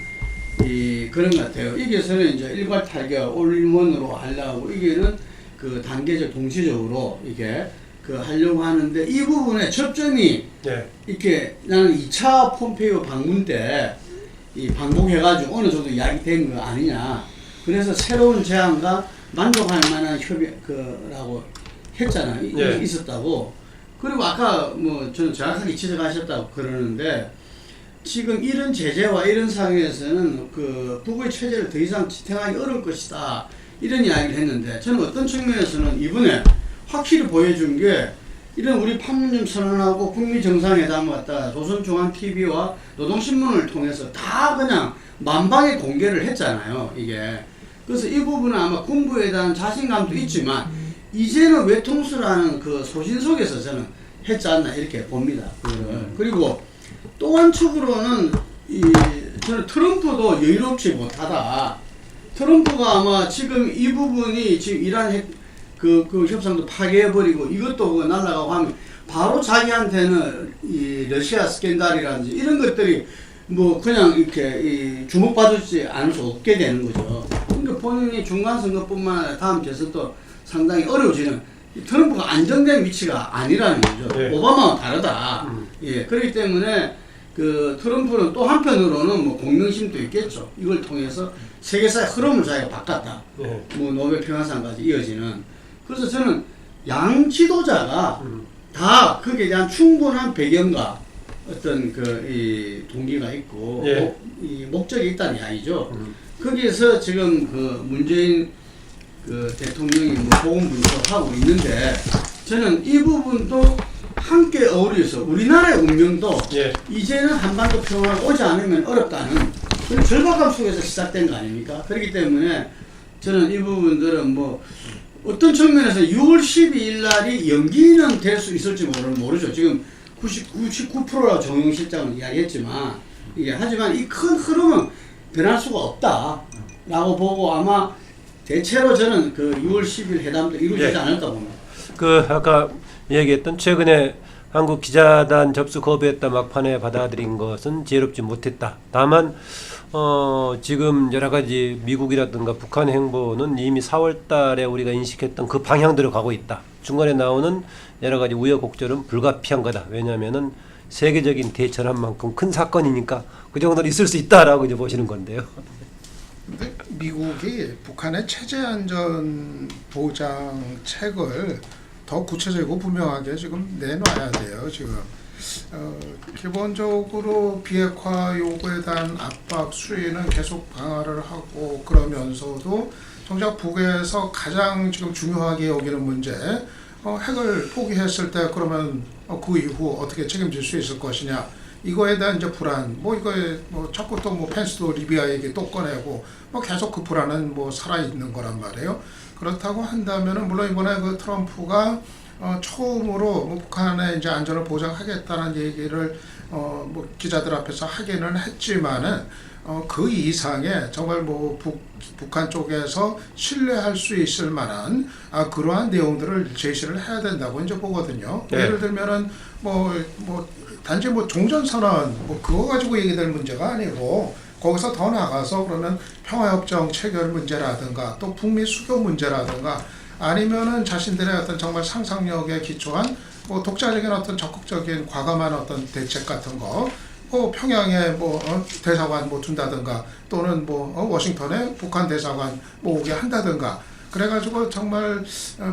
이 그런 것 같아요. 여기서는 이제 일괄 타격 올인원으로 하려고 이게는 그 단계적 동시적으로 이게 그 하려고 하는데 이 부분에 접점이 예. 이렇게 나는 2차 폼페이오 방문 때 이 방북해가지고 어느 정도 이야기된 거 아니냐. 그래서 새로운 제안과 만족할 만한 협의라고 했잖아요. 예. 있었다고. 그리고 아까 뭐 저는 정확하게 지적하셨다고 그러는데 지금 이런 제재와 이런 상황에서는 그 북의 체제를 더 이상 지탱하기 어려울 것이다. 이런 이야기를 했는데 저는 어떤 측면에서는 이번에 확실히 보여준 게 이런 우리 판문점 선언하고 북미 정상회담을 갖다가 조선중앙TV와 노동신문을 통해서 다 그냥 만방에 공개를 했잖아요. 이게. 그래서 이 부분은 아마 군부에 대한 자신감도 있지만 이제는 외통수라는 그 소신 속에서 저는 했지 않나 이렇게 봅니다. 그리고 또 한쪽으로는 저는 트럼프도 여유롭지 못하다. 트럼프가 아마 지금 이 부분이 지금 이란 그 협상도 파괴해버리고 이것도 그 날아가고 하면 바로 자기한테는 이 러시아 스캔들이라든지 이런 것들이 뭐 그냥 이렇게 주목받지 않을 수 없게 되는 거죠. 그러니까 본인이 중간선거뿐만 아니라 다음 대선도 상당히 어려워지는 트럼프가 안정된 위치가 아니라는 거죠. 네. 오바마와 다르다. 예, 그렇기 때문에 그 트럼프는 또 한편으로는 뭐 공명심도 있겠죠. 이걸 통해서 세계사의 흐름을 자기가 바꿨다. 네. 뭐 노벨 평화상까지 이어지는. 그래서 저는 양 지도자가 다 거기에 대한 충분한 배경과 어떤 이 동기가 있고 예. 이 목적이 있다는 이야기죠. 거기에서 지금 그 문재인 그 대통령이 뭐 보건 분석하고 있는데 저는 이 부분도 함께 어우러서 우리나라의 운명도 예. 이제는 한반도 평화가 오지 않으면 어렵다는 그런 절박함 속에서 시작된 거 아닙니까? 그렇기 때문에 저는 이 부분들은 뭐 어떤 측면에서 6월 12일 날이 연기는 될 수 있을지 모르죠. 지금 99%라고 정용 실장은 이야기했지만 이게 하지만 이 큰 흐름은 변할 수가 없다라고 보고 아마 대체로 저는 그 6월 10일 회담도 이루어지지 예. 않을까 봅니다. 그 아까 얘기했던 최근에 한국 기자단 접수 거부했다 막판에 받아들인 것은 지혜롭지 못했다. 다만 지금 여러 가지 미국이라든가 북한의 행보는 이미 4월 달에 우리가 인식했던 그 방향대로 가고 있다. 중간에 나오는 여러 가지 우여곡절은 불가피한 거다. 왜냐하면은 세계적인 대처를 한 만큼 큰 사건이니까 그 정도는 있을 수 있다라고 이제 보시는 건데요. 근데 미국이 북한의 체제 안전 보장책을 더 구체적이고 분명하게 지금 내놔야 돼요. 지금 기본적으로 비핵화 요구에 대한 압박 수위는 계속 강화를 하고 그러면서도 정작 북에서 가장 지금 중요하게 여기는 문제 핵을 포기했을 때 그러면 그 이후 어떻게 책임질 수 있을 것이냐 이거에 대한 이제 불안 이거에 자꾸 또 펜스도 리비아 얘기 또 꺼내고 계속 그 불안은 살아 있는 거란 말이에요. 그렇다고 한다면은 물론 이번에 그 트럼프가 처음으로 뭐 북한의 이제 안전을 보장하겠다는 얘기를 뭐 기자들 앞에서 하기는 했지만은 그 이상의 정말 뭐 북한 쪽에서 신뢰할 수 있을 만한 그러한 내용들을 제시를 해야 된다고 이제 보거든요. 네. 예를 들면은 뭐 단지 뭐 종전선언 뭐 그거 가지고 얘기될 문제가 아니고 거기서 더 나가서 그러면 평화협정 체결 문제라든가 또 북미 수교 문제라든가 아니면은 자신들의 어떤 정말 상상력에 기초한 뭐 독자적인 어떤 적극적인 과감한 어떤 대책 같은 거, 뭐 평양에 뭐 대사관 뭐 둔다든가 또는 뭐 워싱턴에 북한 대사관 뭐 오게 한다든가 그래가지고 정말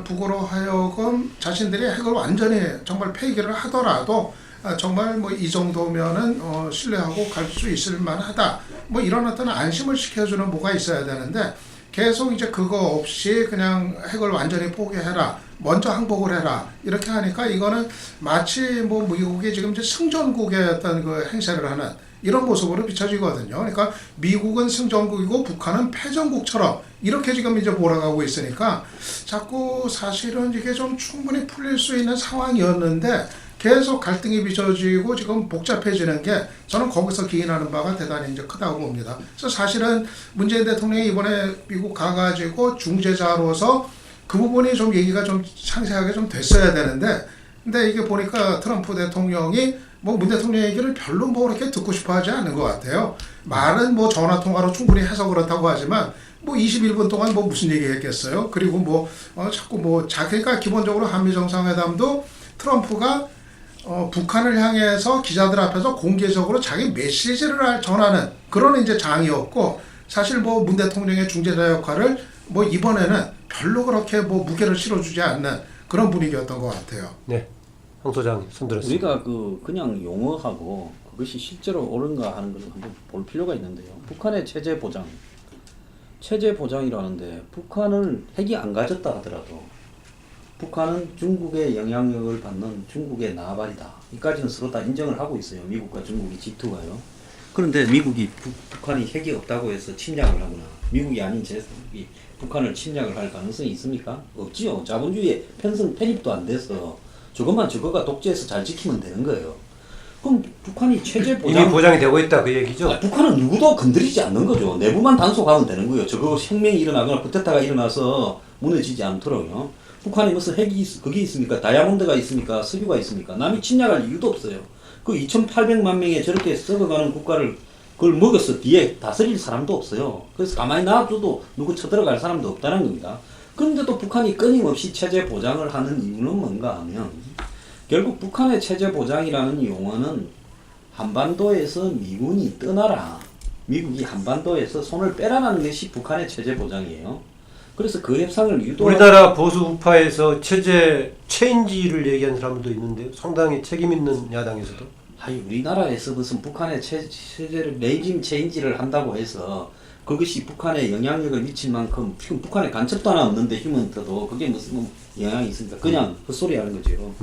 북으로 하여금 자신들이 핵을 완전히 정말 폐기를 하더라도 정말 뭐 이 정도면은 신뢰하고 갈 수 있을 만하다. 뭐 이런 어떤 안심을 시켜주는 뭐가 있어야 되는데 계속 이제 그거 없이 그냥 핵을 완전히 포기해라. 먼저 항복을 해라. 이렇게 하니까 이거는 마치 뭐 미국이 지금 이제 승전국의 어떤 그 행세를 하는 이런 모습으로 비춰지거든요. 그러니까 미국은 승전국이고 북한은 패전국처럼 이렇게 지금 이제 몰아가고 있으니까 자꾸 사실은 이게 좀 충분히 풀릴 수 있는 상황이었는데 계속 갈등이 빚어지고 지금 복잡해지는 게 저는 거기서 기인하는 바가 대단히 이제 크다고 봅니다. 그래서 사실은 문재인 대통령이 이번에 미국 가가지고 중재자로서 그 부분이 좀 얘기가 좀 상세하게 좀 됐어야 되는데 근데 이게 보니까 트럼프 대통령이 뭐 문 대통령 얘기를 별로 뭐 그렇게 듣고 싶어 하지 않는 것 같아요. 말은 뭐 전화 통화로 충분히 해서 그렇다고 하지만 뭐 21분 동안 뭐 무슨 얘기 했겠어요. 그리고 뭐 자꾸 뭐 그러니까 기본적으로 한미 정상회담도 트럼프가 북한을 향해서 기자들 앞에서 공개적으로 자기 메시지를 전하는 그런 이제 장이었고 사실 뭐 문 대통령의 중재자 역할을 뭐 이번에는 별로 그렇게 뭐 무게를 실어주지 않는 그런 분위기였던 것 같아요. 네, 황 소장 손들었습니다. 우리가 그냥 용어하고 그것이 실제로 옳은가 하는 것을 한번 볼 필요가 있는데요. 북한의 체제 보장이라는데 북한을 핵이 안 가졌다 하더라도 북한은 중국의 영향력을 받는 중국의 나발이다. 이까지는 서로 다 인정을 하고 있어요. 미국과 중국이 G2가요. 그런데 미국이 북한이 핵이 없다고 해서 침략을 하거나 미국이 아닌 제3국이 북한을 침략을 할 가능성이 있습니까? 없지요. 자본주의에 편입도 안 돼서 저거가 독재에서 잘 지키면 되는 거예요. 그럼 북한이 체제 보장 이미 보장이 되고 있다 그 얘기죠. 북한은 누구도 건드리지 않는 거죠. 내부만 단속하면 되는 거예요. 저거 혁명이 일어나거나 쿠데타가 일어나서 무너지지 않도록요. 북한이 무슨 핵이 그게 있습니까? 다이아몬드가 있습니까? 석유가 있습니까? 남이 침략할 이유도 없어요. 그 2,800만 명의 저렇게 썩어가는 국가를 그걸 먹어서 뒤에 다스릴 사람도 없어요. 그래서 가만히 놔둬도 누구 쳐들어갈 사람도 없다는 겁니다. 그런데도 북한이 끊임없이 체제 보장을 하는 이유는 뭔가 하면 결국 북한의 체제 보장이라는 용어는 한반도에서 미군이 떠나라. 미국이 한반도에서 손을 빼라는 것이 북한의 체제 보장이에요. 그래서 그 협상을 우리나라 보수 우파에서 체제 체인지를 얘기하는 사람들도 있는데 상당히 책임 있는 야당에서도 우리나라에서 무슨 북한의 체제를 레짐 체인지를 한다고 해서 그것이 북한에 영향력을 미칠 만큼 지금 북한에 간첩도 하나 없는데 휴먼트도 그게 무슨 영향이 있습니까? 그냥 헛소리 하는 거죠.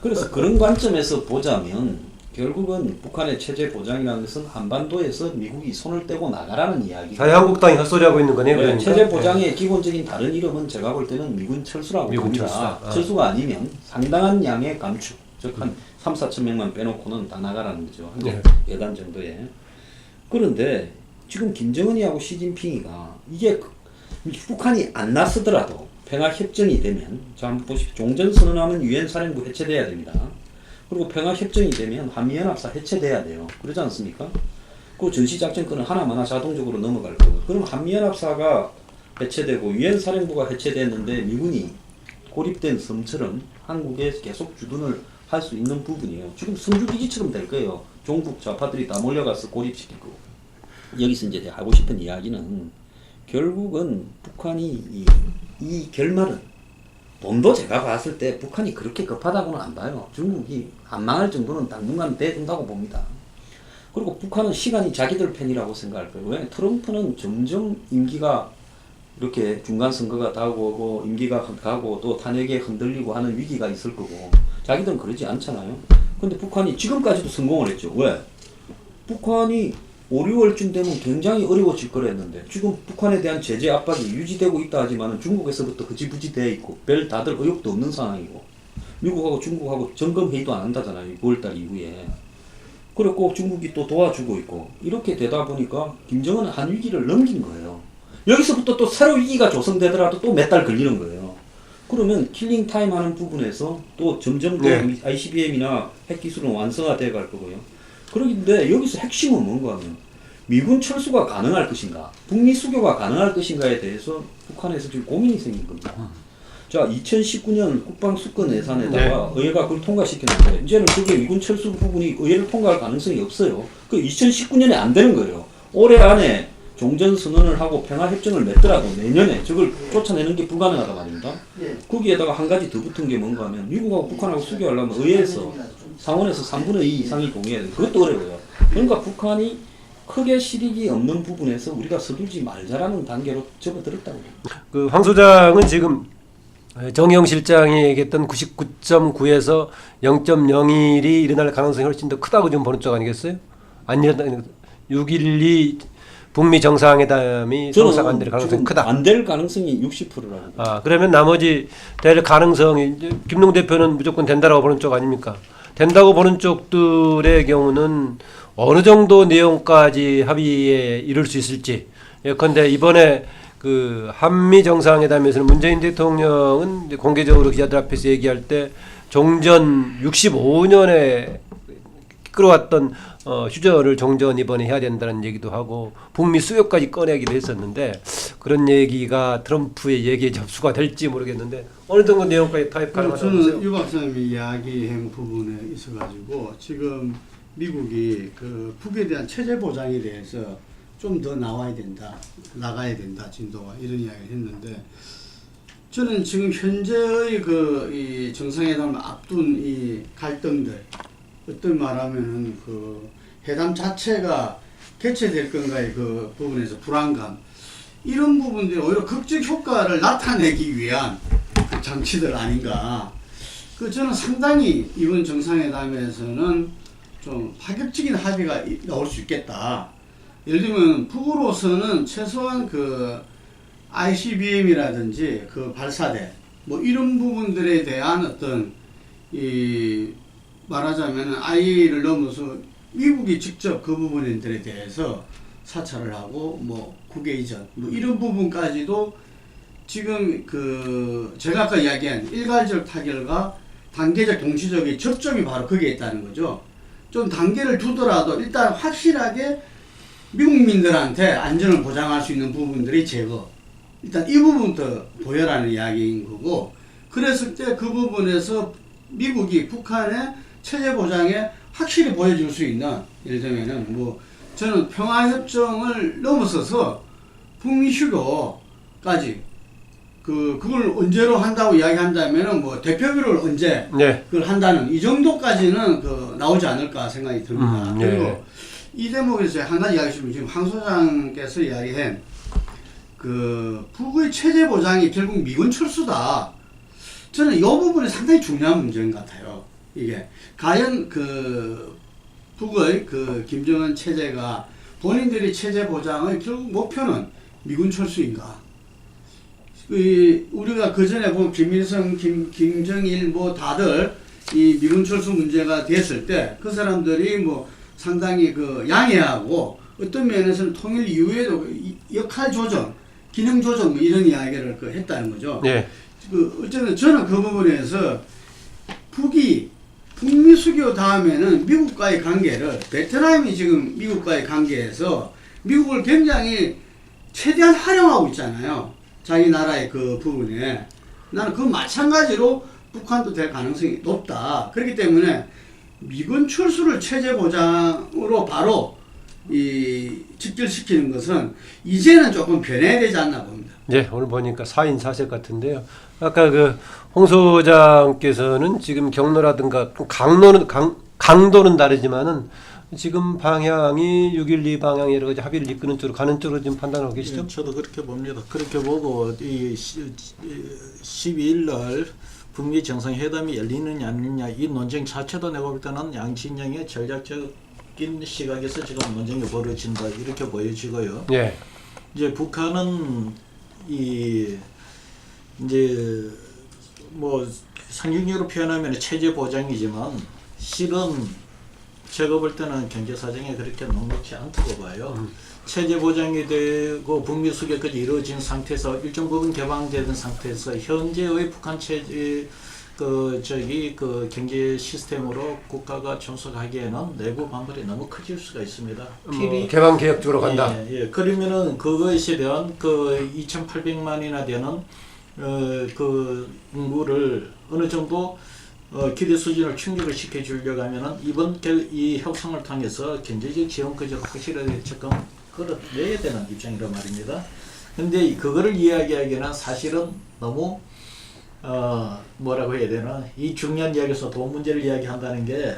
그래서 그런 관점에서 보자면 결국은 북한의 체제 보장이라는 것은 한반도에서 미국이 손을 떼고 나가라는 이야기. 자유한국당이 헛소리하고 있는 거네요. 그러니까. 체제 보장의 기본적인 다른 이름은 제가 볼 때는 미군 철수라고 미군 봅니다. 철수. 철수가 아니면 상당한 양의 감축, 즉 한 3, 4천 명만 빼놓고는 다 나가라는 거죠. 한 예단 정도에. 그런데 지금 김정은이하고 시진핑이가 이게 북한이 안 나서더라도 평화협정이 되면 자 한번 보십시오. 종전선언하면 유엔사령부 해체돼야 됩니다. 그리고 평화협정이 되면 한미연합사 해체돼야 돼요. 그러지 않습니까? 그 전시작전권은 하나마나 자동적으로 넘어갈 거고. 그럼 한미연합사가 해체되고 유엔사령부가 해체됐는데 미군이 고립된 섬처럼 한국에 계속 주둔을 할 수 있는 부분이에요. 지금 성주기지처럼 될 거예요. 종북 좌파들이 다 몰려가서 고립시킬 거고. 여기서 이제 하고 싶은 이야기는 결국은 북한이 이 결말은 돈도 제가 봤을 때 북한이 그렇게 급하다고는 안 봐요. 중국이 안 망할 정도는 당분간 돼준다고 봅니다. 그리고 북한은 시간이 자기들 편이라고 생각할 거예요. 왜? 트럼프는 점점 임기가 이렇게 중간 선거가 다가오고 임기가 가고 또 탄핵에 흔들리고 하는 위기가 있을 거고 자기들은 그러지 않잖아요. 근데 북한이 지금까지도 성공을 했죠. 왜? 북한이 5, 6월쯤 되면 굉장히 어려워질 거라 했는데 지금 북한에 대한 제재 압박이 유지되고 있다 하지만 중국에서부터 흐지부지 돼 있고 별 다들 의욕도 없는 상황이고 미국하고 중국하고 점검 회의도 안 한다잖아요. 9월달 이후에. 그리고 꼭 중국이 또 도와주고 있고 이렇게 되다 보니까 김정은은 한 위기를 넘긴 거예요. 여기서부터 또 새로 위기가 조성되더라도 또 몇 달 걸리는 거예요. 그러면 킬링 타임 하는 부분에서 또 점점 더 네. ICBM이나 핵 기술은 완성화돼 갈 거고요. 그런데 여기서 핵심은 뭔가 하면 미군 철수가 가능할 것인가, 북미 수교가 가능할 것인가에 대해서 북한에서 지금 고민이 생긴 겁니다. 자, 2019년 국방수권 예산에다가 의회가 그걸 통과시켰는데 이제는 그게 미군 철수 부분이 의회를 통과할 가능성이 없어요. 그 2019년에 안 되는 거예요. 올해 안에 종전선언을 하고 평화협정을 맺더라도 내년에 저걸 쫓아내는 게 불가능하단 말입니다. 거기에다가 한 가지 더 붙은 게 뭔가 하면 미국하고 북한하고 수교하려면 의회에서 상원에서 3분의 2 이상이 동의해야 돼요. 그것도 어려워요. 그러니까 북한이 크게 실익이 없는 부분에서 우리가 서두르지 말자라는 단계로 접어들었다고 봅니다. 그 황 소장은 지금 정영 실장이 얘기했던 99.9에서 0.01이 일어날 가능성이 훨씬 더 크다고 좀 보는 쪽 아니겠어요? 안 일어나 6.12 북미 정상회담이 성사가 안 될 가능성이 크다. 안 될 가능성이 60%라고. 아, 그러면 나머지 될 가능성이 이제 김동 대표는 무조건 된다라고 보는 쪽 아닙니까? 된다고 보는 쪽들의 경우는 어느 정도 내용까지 합의에 이룰 수 있을지. 예컨대 이번에 그 한미 정상회담에서는 문재인 대통령은 이제 공개적으로 기자들 앞에서 얘기할 때 종전 65년에 끌어왔던 휴전을 종전 이번에 해야 된다는 얘기도 하고 북미 수교까지 꺼내기도 했었는데 그런 얘기가 트럼프의 얘기에 접수가 될지 모르겠는데 어느 정도 내용까지 타협 가능하다고 보세요? 저는 유 박사님이 이야기한 부분에 있어가지고 지금 미국이 그 북에 대한 체제 보장에 대해서 좀 더 나가야 된다 진도가 이런 이야기를 했는데 저는 지금 현재의 이 정상회담을 앞둔 이 갈등들 어떤 말하면은 그 회담 자체가 개최될 건가의 그 부분에서 불안감 이런 부분들이 오히려 극적 효과를 나타내기 위한 그 장치들 아닌가. 그 저는 상당히 이번 정상회담에서는 좀 파격적인 합의가 나올 수 있겠다. 예를 들면 북으로서는 최소한 그 ICBM이라든지 그 발사대 뭐 이런 부분들에 대한 어떤 이 말하자면 IAEA를 넘어서 미국이 직접 그 부분들에 대해서 사찰을 하고 뭐 국외 이전 뭐 이런 부분까지도 지금 그 제가 아까 이야기한 일괄적 타결과 단계적 동시적인 접점이 바로 거기에 있다는 거죠. 좀 단계를 두더라도 일단 확실하게 미국민들한테 안전을 보장할 수 있는 부분들이 제거. 일단 이 부분부터 보여라는 이야기인 거고 그랬을 때 그 부분에서 미국이 북한의 체제 보장에 확실히 보여줄 수 있는 예를 들면은 뭐 저는 평화협정을 넘어서서 북미 휴교까지 그걸 언제로 한다고 이야기한다면은 뭐 대표비를 언제 네. 그걸 한다는 이 정도까지는 그 나오지 않을까 생각이 듭니다. 네. 그리고 이 대목에서 한 가지 이야기하시면 지금 황 소장께서 이야기한 그 북의 체제 보장이 결국 미군 철수다. 저는 이 부분이 상당히 중요한 문제인 것 같아요. 이게 과연 그 북의 그 김정은 체제가 본인들이 체제 보장의 결국 목표는 미군 철수인가? 우리가 그 전에 보면 김일성, 김정일 뭐 다들 이 미군 철수 문제가 됐을 때 그 사람들이 뭐 상당히 그 양해하고 어떤 면에서는 통일 이후에도 역할 조정, 기능 조정 뭐 이런 이야기를 그 했다는 거죠. 네. 그 어쨌든 저는 그 부분에서 북이 북미 수교 다음에는 미국과의 관계를 베트남이 지금 미국과의 관계에서 미국을 굉장히 최대한 활용하고 있잖아요. 자기 나라의 그 부분에 나는 그 마찬가지로 북한도 될 가능성이 높다. 그렇기 때문에 미군 철수를 체제 보장으로 바로 직결시키는 것은 이제는 조금 변해야 되지 않나 봅니다. 네, 오늘 보니까 4인 4색 같은데요. 아까 그 홍 소장께서는 지금 경로라든가 강도는 다르지만은 지금 방향이 6.12 방향 여러 가지 합의를 이끄는 쪽으로 가는 쪽으로 지금 판단하고 계시죠? 예, 저도 그렇게 봅니다. 그렇게 보고 이 12일 날 북미 정상회담이 열리느냐 안 열리느냐 이 논쟁 자체도 내가 볼 때는 양진영의 전략적인 시각에서 지금 논쟁이 벌어진다 이렇게 보여지고요. 예. 이제 북한은 이제 뭐 상징적으로 표현하면 체제 보장이지만 실은 제가 볼 때는 경제 사정이 그렇게 녹록지 않다고 봐요. 체제 보장이 되고 북미 수교까지 이루어진 상태에서 일정 부분 개방되는 상태에서 현재의 북한 체제 그 경제 시스템으로 국가가 존속하기에는 내부 반발이 너무 커질 수가 있습니다. 개방 개혁 쪽으로 간다. 예. 그러면은 그것에 대한 그 2,800만이나 되는 그 인구를 어느 정도 기대 수준을 충족을 시켜주려고 하면은 이번 이 협상을 통해서 경제적 지원까지 확실하게 조금 끌어내야 되는 입장이란 말입니다. 근데 그거를 이야기하기에는 사실은 너무 뭐라고 해야 되나, 이 중요한 이야기에서 돈 문제를 이야기한다는 게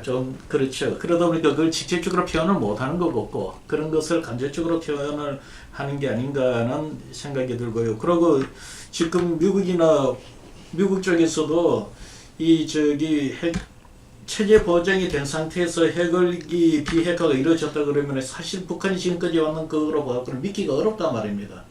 좀 그렇죠. 그러다 보니까 그걸 직접적으로 표현을 못하는 것 같고 그런 것을 간접적으로 표현을 하는 게 아닌가 하는 생각이 들고요. 그리고 지금 미국 쪽에서도 이 핵 체제 보장이 된 상태에서 핵을 비핵화가 이루어졌다 그러면 사실 북한이 지금까지 왔는 그거로 봐서 믿기가 어렵단 말입니다.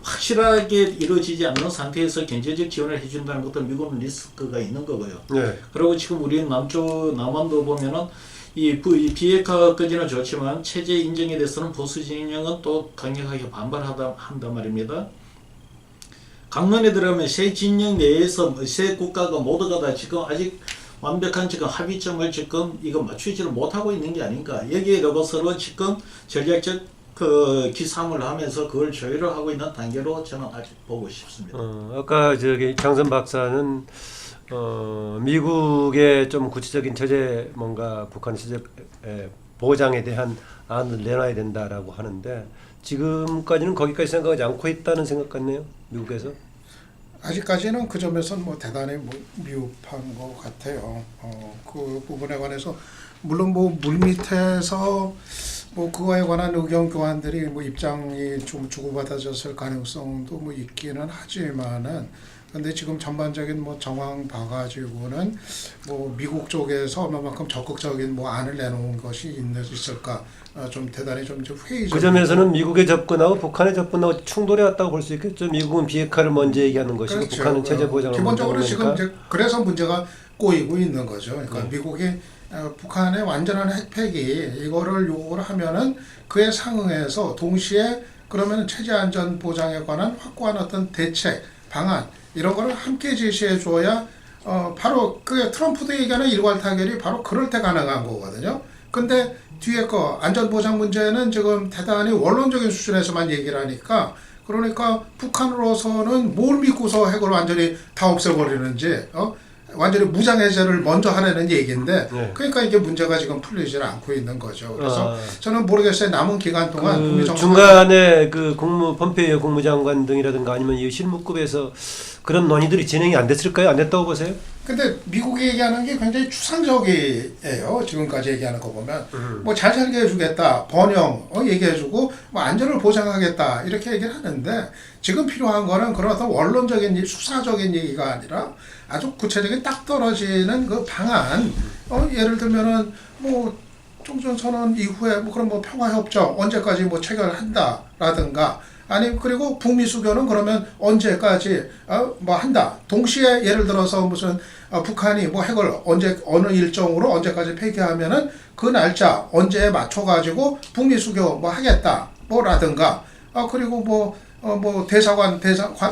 확실하게 이루어지지 않는 상태에서 경제적 지원을 해준다는 것도 미국은 리스크가 있는 거고요. 네. 그리고 지금 우리 남한도 보면은 이 비핵화까지는 좋지만 체제 인정에 대해서는 보수 진영은 또 강력하게 한단 말입니다. 강론에 들어가면 세 진영 내에서 세 국가가 모두가 다 지금 아직 완벽한 지금 합의점을 지금 이거 맞추지를 못하고 있는 게 아닌가. 여기에 더불어서 지금 전략적 그 기삼을 하면서 그걸 조율을 하고 있는 단계로 저는 아직 보고 싶습니다. 아까 장선 박사는 미국의 좀 구체적인 체제 뭔가 북한 체제 보장에 대한 안을 내놔야 된다라고 하는데 지금까지는 거기까지 생각하지 않고 있다는 생각 같네요. 미국에서. 아직까지는 그 점에서는 뭐 대단히 미흡한 것 같아요. 그 부분에 관해서 물론 뭐 물밑에서 뭐 그거에 관한 의견 교환들이 뭐 입장이 좀 주고받아졌을 가능성도 뭐 있기는 하지만은 근데 지금 전반적인 뭐 정황 봐가지고는 뭐 미국 쪽에서 얼마만큼 적극적인 뭐 안을 내놓은 것이 있을까 좀 대단히 좀 회의적. 그 점에서는 미국의 접근하고 북한의 접근하고 충돌해 왔다고 볼 수 있겠죠. 미국은 비핵화를 먼저 얘기하는 것이고 그렇죠. 북한은 체제 보장을 기본적으로 먼저 지금 하니까. 이제 그래서 문제가 꼬이고 있는 거죠. 그러니까 미국이 북한의 완전한 핵폐기 이거를 요구를 하면은 그에 상응해서 동시에 그러면 체제 안전 보장에 관한 확고한 어떤 대책 방안 이런 거를 함께 제시해 줘야 바로 그 트럼프도 얘기하는 일괄 타결이 바로 그럴 때 가능한 거거든요. 근데 뒤에 거 안전보장 문제는 지금 대단히 원론적인 수준에서만 얘기를 하니까 그러니까 북한으로서는 뭘 믿고서 핵을 완전히 다 없애버리는지 완전히 무장해제를 먼저 하라는 얘기인데 그러니까 이게 문제가 지금 풀리질 않고 있는 거죠. 그래서 저는 모르겠어요. 남은 기간 동안 중간에 그 폼페이오 국무장관 등이라든가 아니면 이 실무급에서 그런 논의들이 진행이 안 됐을까요? 안 됐다고 보세요? 근데 미국이 얘기하는 게 굉장히 추상적이에요. 지금까지 얘기하는 거 보면 뭐 잘 살게 해주겠다, 번영 얘기해주고 뭐 안전을 보장하겠다 이렇게 얘기를 하는데 지금 필요한 거는 그런 어떤 원론적인 수사적인 얘기가 아니라 아주 구체적인 딱 떨어지는 그 방안. 예를 들면은 뭐 종전선언 이후에 뭐 그런 뭐 평화협정 언제까지 뭐 체결한다라든가. 아니 그리고 북미 수교는 그러면 언제까지 뭐 한다. 동시에 예를 들어서 무슨 북한이 뭐 핵을 언제 어느 일정으로 언제까지 폐기하면은 그 날짜 언제에 맞춰 가지고 북미 수교 뭐 하겠다. 뭐라든가. 그리고 뭐 대사관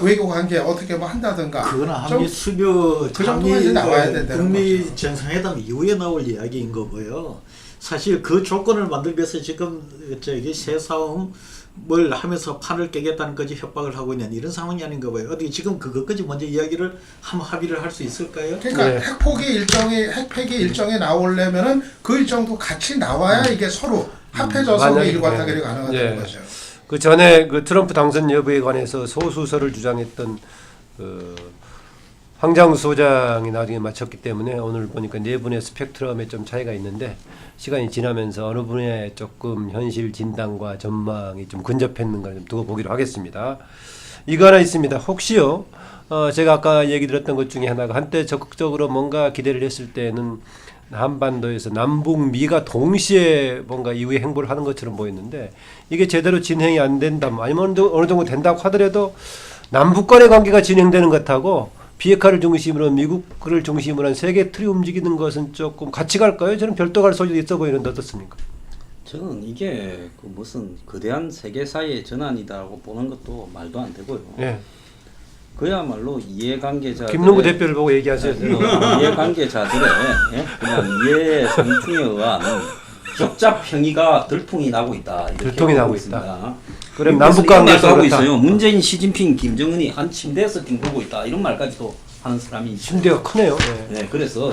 외교 관계 어떻게 뭐 한다든가. 그거는 한미 수교 그 정도가 이제 나와야 된다는 북미 거죠. 정상회담 이후에 나올 이야기인 거고요. 사실 그 조건을 만들기 위해서 지금 새싸움을 하면서 판을 깨겠다는 거지 협박을 하고 있는 이런 상황이 아닌가 봐요. 어디 지금 그것까지 먼저 이야기를 한번 합의를 할 수 있을까요? 그러니까 핵폐기 일정이 나오려면은 그 일정도 같이 나와야 이게 서로 합해져서 일괄 타결이 가능하다는 거죠. 그 전에 그 트럼프 당선 여부에 관해서 소수설을 주장했던 황장수 소장이 나중에 마쳤기 때문에 오늘 보니까 네 분의 스펙트럼에 좀 차이가 있는데 시간이 지나면서 어느 분의 조금 현실 진단과 전망이 좀 근접했는가 좀 두고 보기로 하겠습니다. 이거 하나 있습니다. 혹시요, 제가 아까 얘기 드렸던 것 중에 하나가 한때 적극적으로 뭔가 기대를 했을 때는 한반도에서 남북미가 동시에 뭔가 이후에 행보를 하는 것처럼 보였는데 이게 제대로 진행이 안 된다면 아니면 어느 정도 된다고 하더라도 남북 간의 관계가 진행되는 것하고 비핵화를 중심으로 미국을 중심으로 한 세계 틀이 움직이는 것은 조금 같이 갈까요? 저는 별도 갈 소리도 있어 보이는데 어떻습니까? 저는 이게 그 무슨 거대한 세계사의 전환이다라고 보는 것도 말도 안 되고요. 예. 그야말로 이해관계자들 김농구 대표를 보고 얘기하세요. 이해관계자들의 그냥 이해 상충에 의한 격잡행위가 들통이 나고 있다. 이렇게 들통이 나고 보고 있다. 있습니다. 그럼 그래서 이런 말도 남북관계에서 하고 그렇다. 있어요. 문재인, 시진핑, 김정은이 한 침대에서 뒹굴고 있다. 이런 말까지도 하는 사람이 있어요. 침대가 크네요. 예. 네, 그래서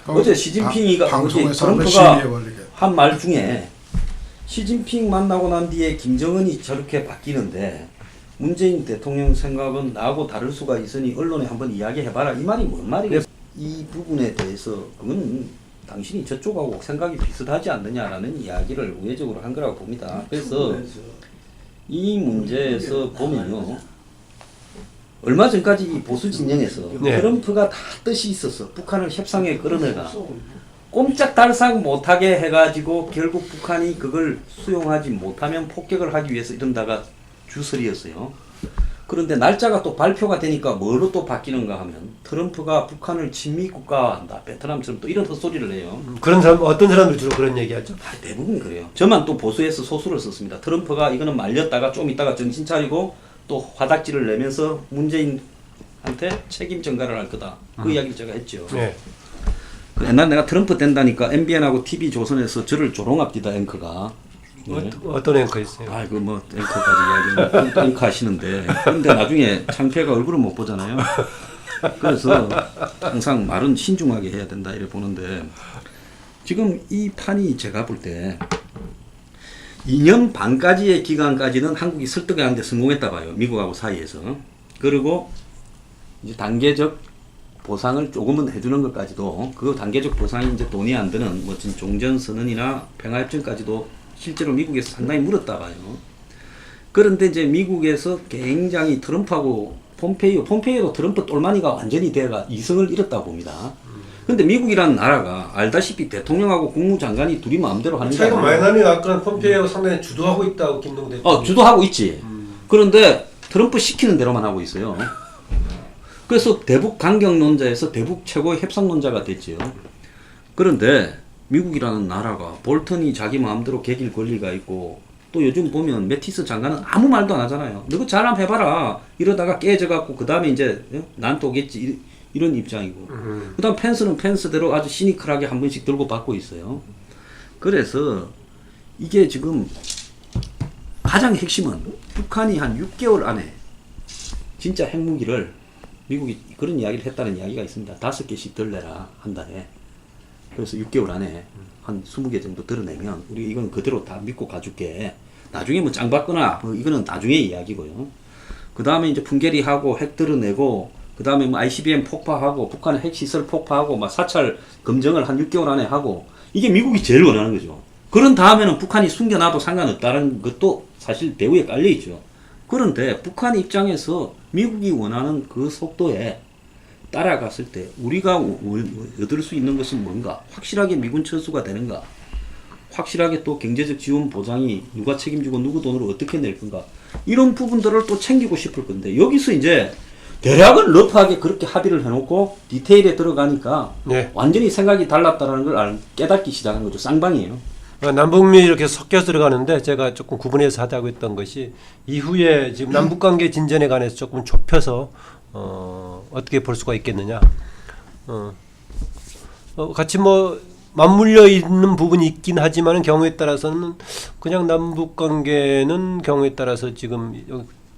어제 시진핑이가 방송에서 한번 트럼프가 시위해 버리게. 한 말 중에 시진핑 만나고 난 뒤에 김정은이 저렇게 바뀌는데 문재인 대통령 생각은 나하고 다를 수가 있으니 언론에 한번 이야기해봐라. 이 말이 뭔 말이겠어요? 이 부분에 대해서 그건 당신이 저쪽하고 생각이 비슷하지 않느냐라는 이야기를 우회적으로 한 거라고 봅니다. 그래서 이 문제에서 보면요. 얼마 전까지 이 보수 진영에서 네. 트럼프가 다 뜻이 있었어. 북한을 협상에 끌어내가. 꼼짝달싹 못하게 해가지고 결국 북한이 그걸 수용하지 못하면 폭격을 하기 위해서 이런다가 주설이었어요. 그런데 날짜가 또 발표가 되니까 뭐로 또 바뀌는가 하면 트럼프가 북한을 친미국가한다. 베트남처럼 또 이런 헛소리를 해요. 그런 사람 어떤 사람들 주로 그런 얘기하죠? 대부분 그래요. 저만 또 보수에서 소수를 썼습니다. 트럼프가 이거는 말렸다가 좀 있다가 정신 차리고 또 화닥지를 내면서 문재인한테 책임 전가를 할 거다. 그 이야기를 제가 했죠. 네. 그 옛날 내가 트럼프 된다니까 MBN하고 TV조선에서 저를 조롱합디다 앵커가. 네. 어떤 앵커 있어요? 아, 그 뭐 앵커까지 이야기하면 또 앵커 하시는데 근데 나중에 창피해가 얼굴을 못 보잖아요. 그래서 항상 말은 신중하게 해야 된다 이래 보는데 지금 이 판이 제가 볼 때 2년 반까지의 기간까지는 한국이 설득하는 데 성공했다 봐요. 미국하고 사이에서. 그리고 이제 단계적 보상을 조금은 해주는 것까지도 그 단계적 보상이 이제 돈이 안 드는 뭐 종전선언이나 평화협정까지도 실제로 미국에서 상당히 물었다 봐요. 그런데 이제 미국에서 굉장히 트럼프하고 폼페이오도 트럼프 똘마니가 완전히 돼가 이성을 잃었다고 봅니다. 근데 미국이라는 나라가 알다시피 대통령하고 국무장관이 둘이 마음대로 하는 게 차이가 아니에요. 많이 나면 아까 폼페이오 상당히 주도하고 있다고 김동대 대표. 주도하고 있지. 그런데 트럼프 시키는 대로만 하고 있어요. 그래서 대북 강경론자에서 대북 최고의 협상론자가 됐죠. 그런데 미국이라는 나라가 볼턴이 자기 마음대로 개길 권리가 있고 또 요즘 보면 매티스 장관은 아무 말도 안 하잖아요. 너가 잘 한번 해봐라. 이러다가 깨져갖고 그 다음에 이제 난 또 오겠지. 이런 입장이고. 그 다음 펜스는 펜스대로 아주 시니컬하게 한 번씩 들고 받고 있어요. 그래서 이게 지금 가장 핵심은 북한이 한 6개월 안에 진짜 핵무기를 미국이 그런 이야기를 했다는 이야기가 있습니다. 5개씩 덜 내라 한 달에. 그래서 6개월 안에 한 20개 정도 드러내면 우리 이건 그대로 다 믿고 가줄게. 나중에 뭐 짱 받거나 뭐 이거는 나중에 이야기고요. 그 다음에 이제 풍계리하고 핵 드러내고 그 다음에 뭐 ICBM 폭파하고 북한의 핵시설 폭파하고 막 사찰 검증을 한 6개월 안에 하고 이게 미국이 제일 원하는 거죠. 그런 다음에는 북한이 숨겨놔도 상관없다는 것도 사실 배후에 깔려있죠. 그런데 북한 입장에서 미국이 원하는 그 속도에 따라갔을 때 우리가 얻을 수 있는 것은 뭔가? 확실하게 미군 철수가 되는가? 확실하게 또 경제적 지원 보장이 누가 책임지고 누구 돈으로 어떻게 낼 건가? 이런 부분들을 또 챙기고 싶을 건데 여기서 이제 대략은 러프하게 그렇게 합의를 해놓고 디테일에 들어가니까 네. 완전히 생각이 달랐다는 걸 깨닫기 시작한 거죠. 쌍방이에요. 남북미 이렇게 섞여서 들어가는데 제가 조금 구분해서 하자고 했던 것이 이후에 지금 남북관계 진전에 관해서 조금 좁혀서 어떻게 볼 수가 있겠느냐. 같이 뭐 맞물려 있는 부분이 있긴 하지만은 경우에 따라서는 그냥 남북관계는 경우에 따라서 지금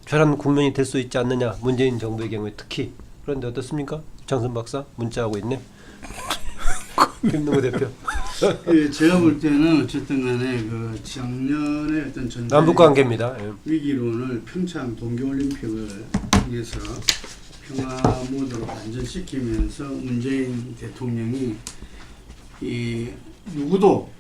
별한 국면이 될 수 있지 않느냐. 문재인 정부의 경우에 특히. 그런데 어떻습니까? 장선 박사 문자하고 있네. 김동구 대표. 예, 제가 볼 때는 어쨌든 간에 그 작년에 어떤 전쟁 남북관계입니다. 예. 위기론을 평창 동계올림픽을 통해서 평화 모드로 반전시키면서 문재인 대통령이 이 누구도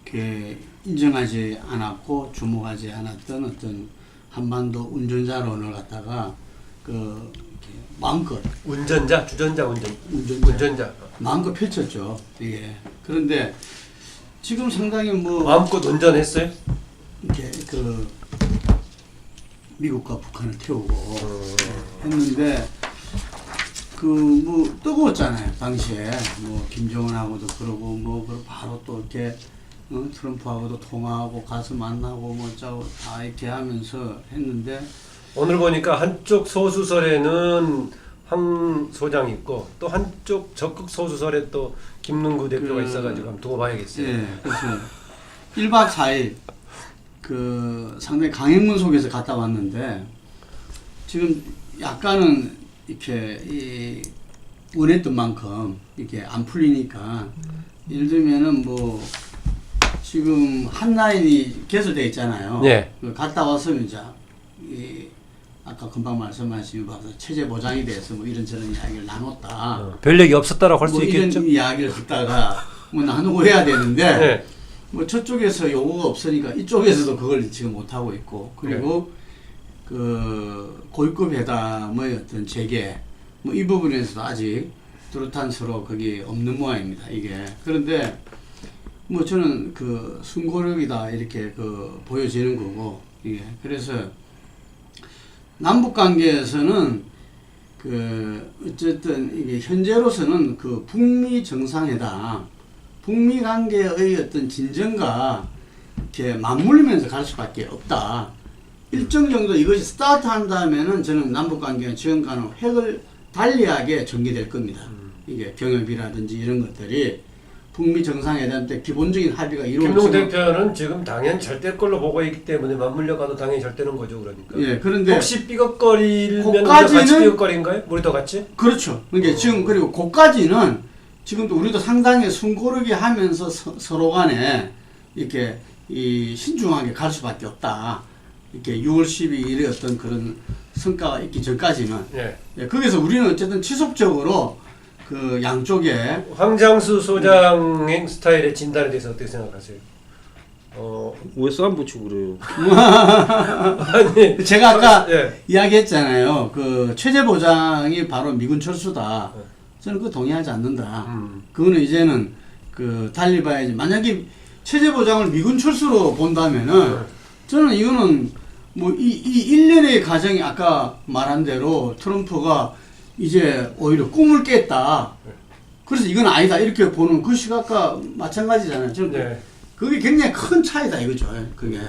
이렇게 인정하지 않았고 주목하지 않았던 어떤 한반도 운전자론을 갖다가 그 이렇게 마음껏 운전자, 주전자, 운전자. 마음껏 펼쳤죠. 예. 그런데 지금 상당히 뭐 마음껏 운전했어요? 이렇게 그 미국과 북한을 태우고 했는데 그 뭐 뜨거웠잖아요 당시에. 뭐 김정은하고도 그러고 뭐 바로 또 이렇게 트럼프하고도 통화하고 가서 만나고 뭐 짜고 다 이렇게 하면서 했는데 오늘 보니까 한쪽 소수설에는 황 소장이 있고 또 한쪽 적극 소수설에 또 김능구 대표가 있어가지고 한번 두고 봐야겠어요. 예, 그래서 1박 4일 그 상당히 강행군 속에서 갔다 왔는데 지금 약간은 이렇게 이 원했던 만큼 이렇게 안 풀리니까 예를 들면은 뭐 지금 한 라인이 개설돼 있잖아요. 예. 그 갔다 와서 이제 이 아까 금방 말씀하신 바로 체제 보장에 대해서 뭐 이런저런 이야기를 나눴다. 별 얘기 없었다라고 할 수 뭐 있겠죠. 이런 이야기를 듣다가 뭐 나누고 해야 되는데 네. 뭐 저쪽에서 요구가 없으니까 이쪽에서도 그걸 지금 못 하고 있고 그리고 그 고위급 회담의 어떤 재개 뭐 이 부분에서도 아직 뚜렷한 서로 그게 없는 모양입니다 이게. 그런데 뭐 저는 그 순고력이다 이렇게 그 보여지는 거고 이게. 그래서 남북 관계에서는 그 어쨌든 이게 현재로서는 그 북미 정상회담, 북미 관계의 어떤 진전과 이렇게 맞물리면서 갈 수밖에 없다. 일정 정도 이것이 스타트한다면은 저는 남북 관계는 지금과는 획을 달리하게 전개될 겁니다. 이게 경협이라든지 이런 것들이 북미 정상회담 때 기본적인 합의가 김능구 이루어지면 대표는 지금 당연 잘 될 걸로 보고 있기 때문에 맞물려 가도 당연히 잘 되는 거죠, 그러니까. 예, 그런데 혹시 삐걱거리면 우리가 거기까지는 같이 삐걱거린가요? 우리도 같이? 그렇죠. 그러니까 지금 그리고 거기까지는 지금도 우리도 상당히 숨고르게 하면서 서로 간에 이렇게 이 신중하게 갈 수밖에 없다. 이렇게 6월 12일의 어떤 그런 성과가 있기 전까지는. 예. 예, 거기서 우리는 어쨌든 지속적으로 그 양쪽에 황장수 소장의 스타일의 진단에 대해서 어떻게 생각하세요? 왜 쌈 붙이고 그래요? 아니 제가 아까 예. 이야기했잖아요. 그 체제 보장이 바로 미군 철수다. 저는 그거 동의하지 않는다. 그거는 이제는 그 달리 봐야지. 만약에 체제 보장을 미군 철수로 본다면은 저는 이거는 뭐 이 일련의 과정이 아까 말한 대로 트럼프가 이제 오히려 꿈을 깼다. 그래서 이건 아니다 이렇게 보는 그 시각과 마찬가지잖아요. 저는 네. 그게 굉장히 큰 차이다 이거죠. 그게.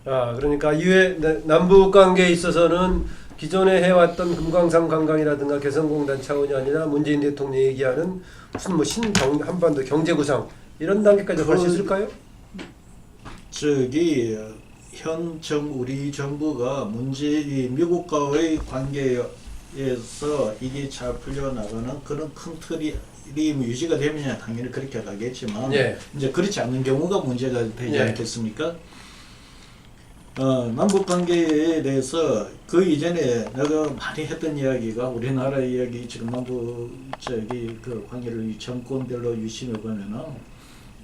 그러니까 이외 남북 관계에 있어서는 기존에 해왔던 금강산 관광이라든가 개성공단 차원이 아니라 문재인 대통령이 얘기하는 무슨 뭐 한반도 경제구상 이런 단계까지 갈 수 있을까요? 저기 우리 정부가 이 미국과의 관계에서 이게 잘 풀려나가는 그런 큰 틀이 유지가 되면 당연히 그렇게 가겠지만 예. 이제 그렇지 않는 경우가 문제가 되지 예. 않겠습니까? 남북 관계에 대해서 그 이전에 내가 많이 했던 이야기가 우리나라 이야기 지금 남북 그 관계를 정권별로 유심해 보면은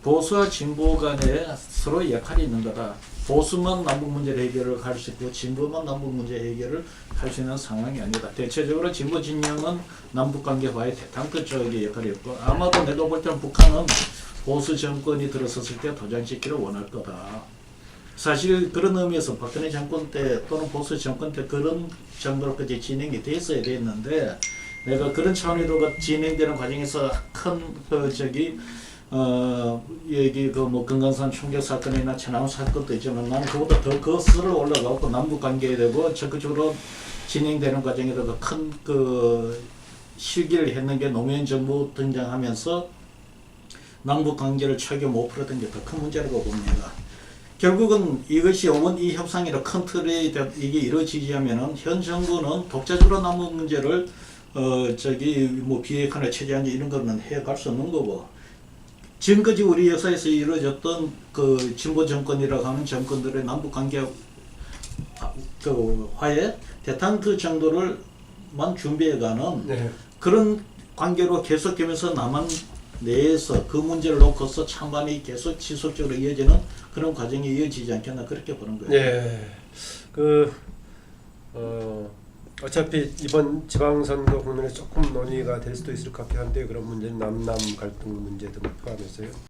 보수와 진보 간에 서로 역할이 있는 거다. 보수만 남북 문제 해결을 할 수 있고 진보만 남북 문제 해결을 할 수 있는 상황이 아니다. 대체적으로 진보 진영은 남북 관계와의 대탕크 쪽의 역할이었고 아마도 내가 볼 때는 북한은 보수 정권이 들어섰을 때 도장짓기를 원할 거다. 사실 그런 의미에서 박근혜 정권 때 또는 보수 정권 때 그런 정도로까지 진행이 됐어야 됐는데 내가 그런 차원으로 진행되는 과정에서 큰 여기 뭐 금강산 총격 사건이나 천안함 사건도 있지만 나는 그보다 더 거슬러 올라가고 남북 관계에 대고 적극적으로 진행되는 과정에서 큰 실기를 했는 게 노무현 정부 등장하면서 남북 관계를 최근 못 풀었던 게 더 큰 문제라고 봅니다. 결국은 이것이 이 협상이라 큰 틀에 이게 이루어지자면은 현 정부는 독자적으로 남북 문제를 뭐 비핵화나 체제안제 이런 거는 해갈 수 없는 거고. 지금까지 우리 역사에서 이루어졌던 그 진보 정권이라고 하는 정권들의 남북 관계 화해 대탕트 정도를만 준비해가는 네. 그런 관계로 계속되면서 남한 내에서 그 문제를 놓고서 찬반이 계속 지속적으로 이어지는 그런 과정이 이어지지 않겠나 그렇게 보는 거예요. 네. 어차피 이번 지방선거 국면에 조금 논의가 될 수도 있을 것 같긴 한데 그런 문제는 남남 갈등 문제 등 포함해서요.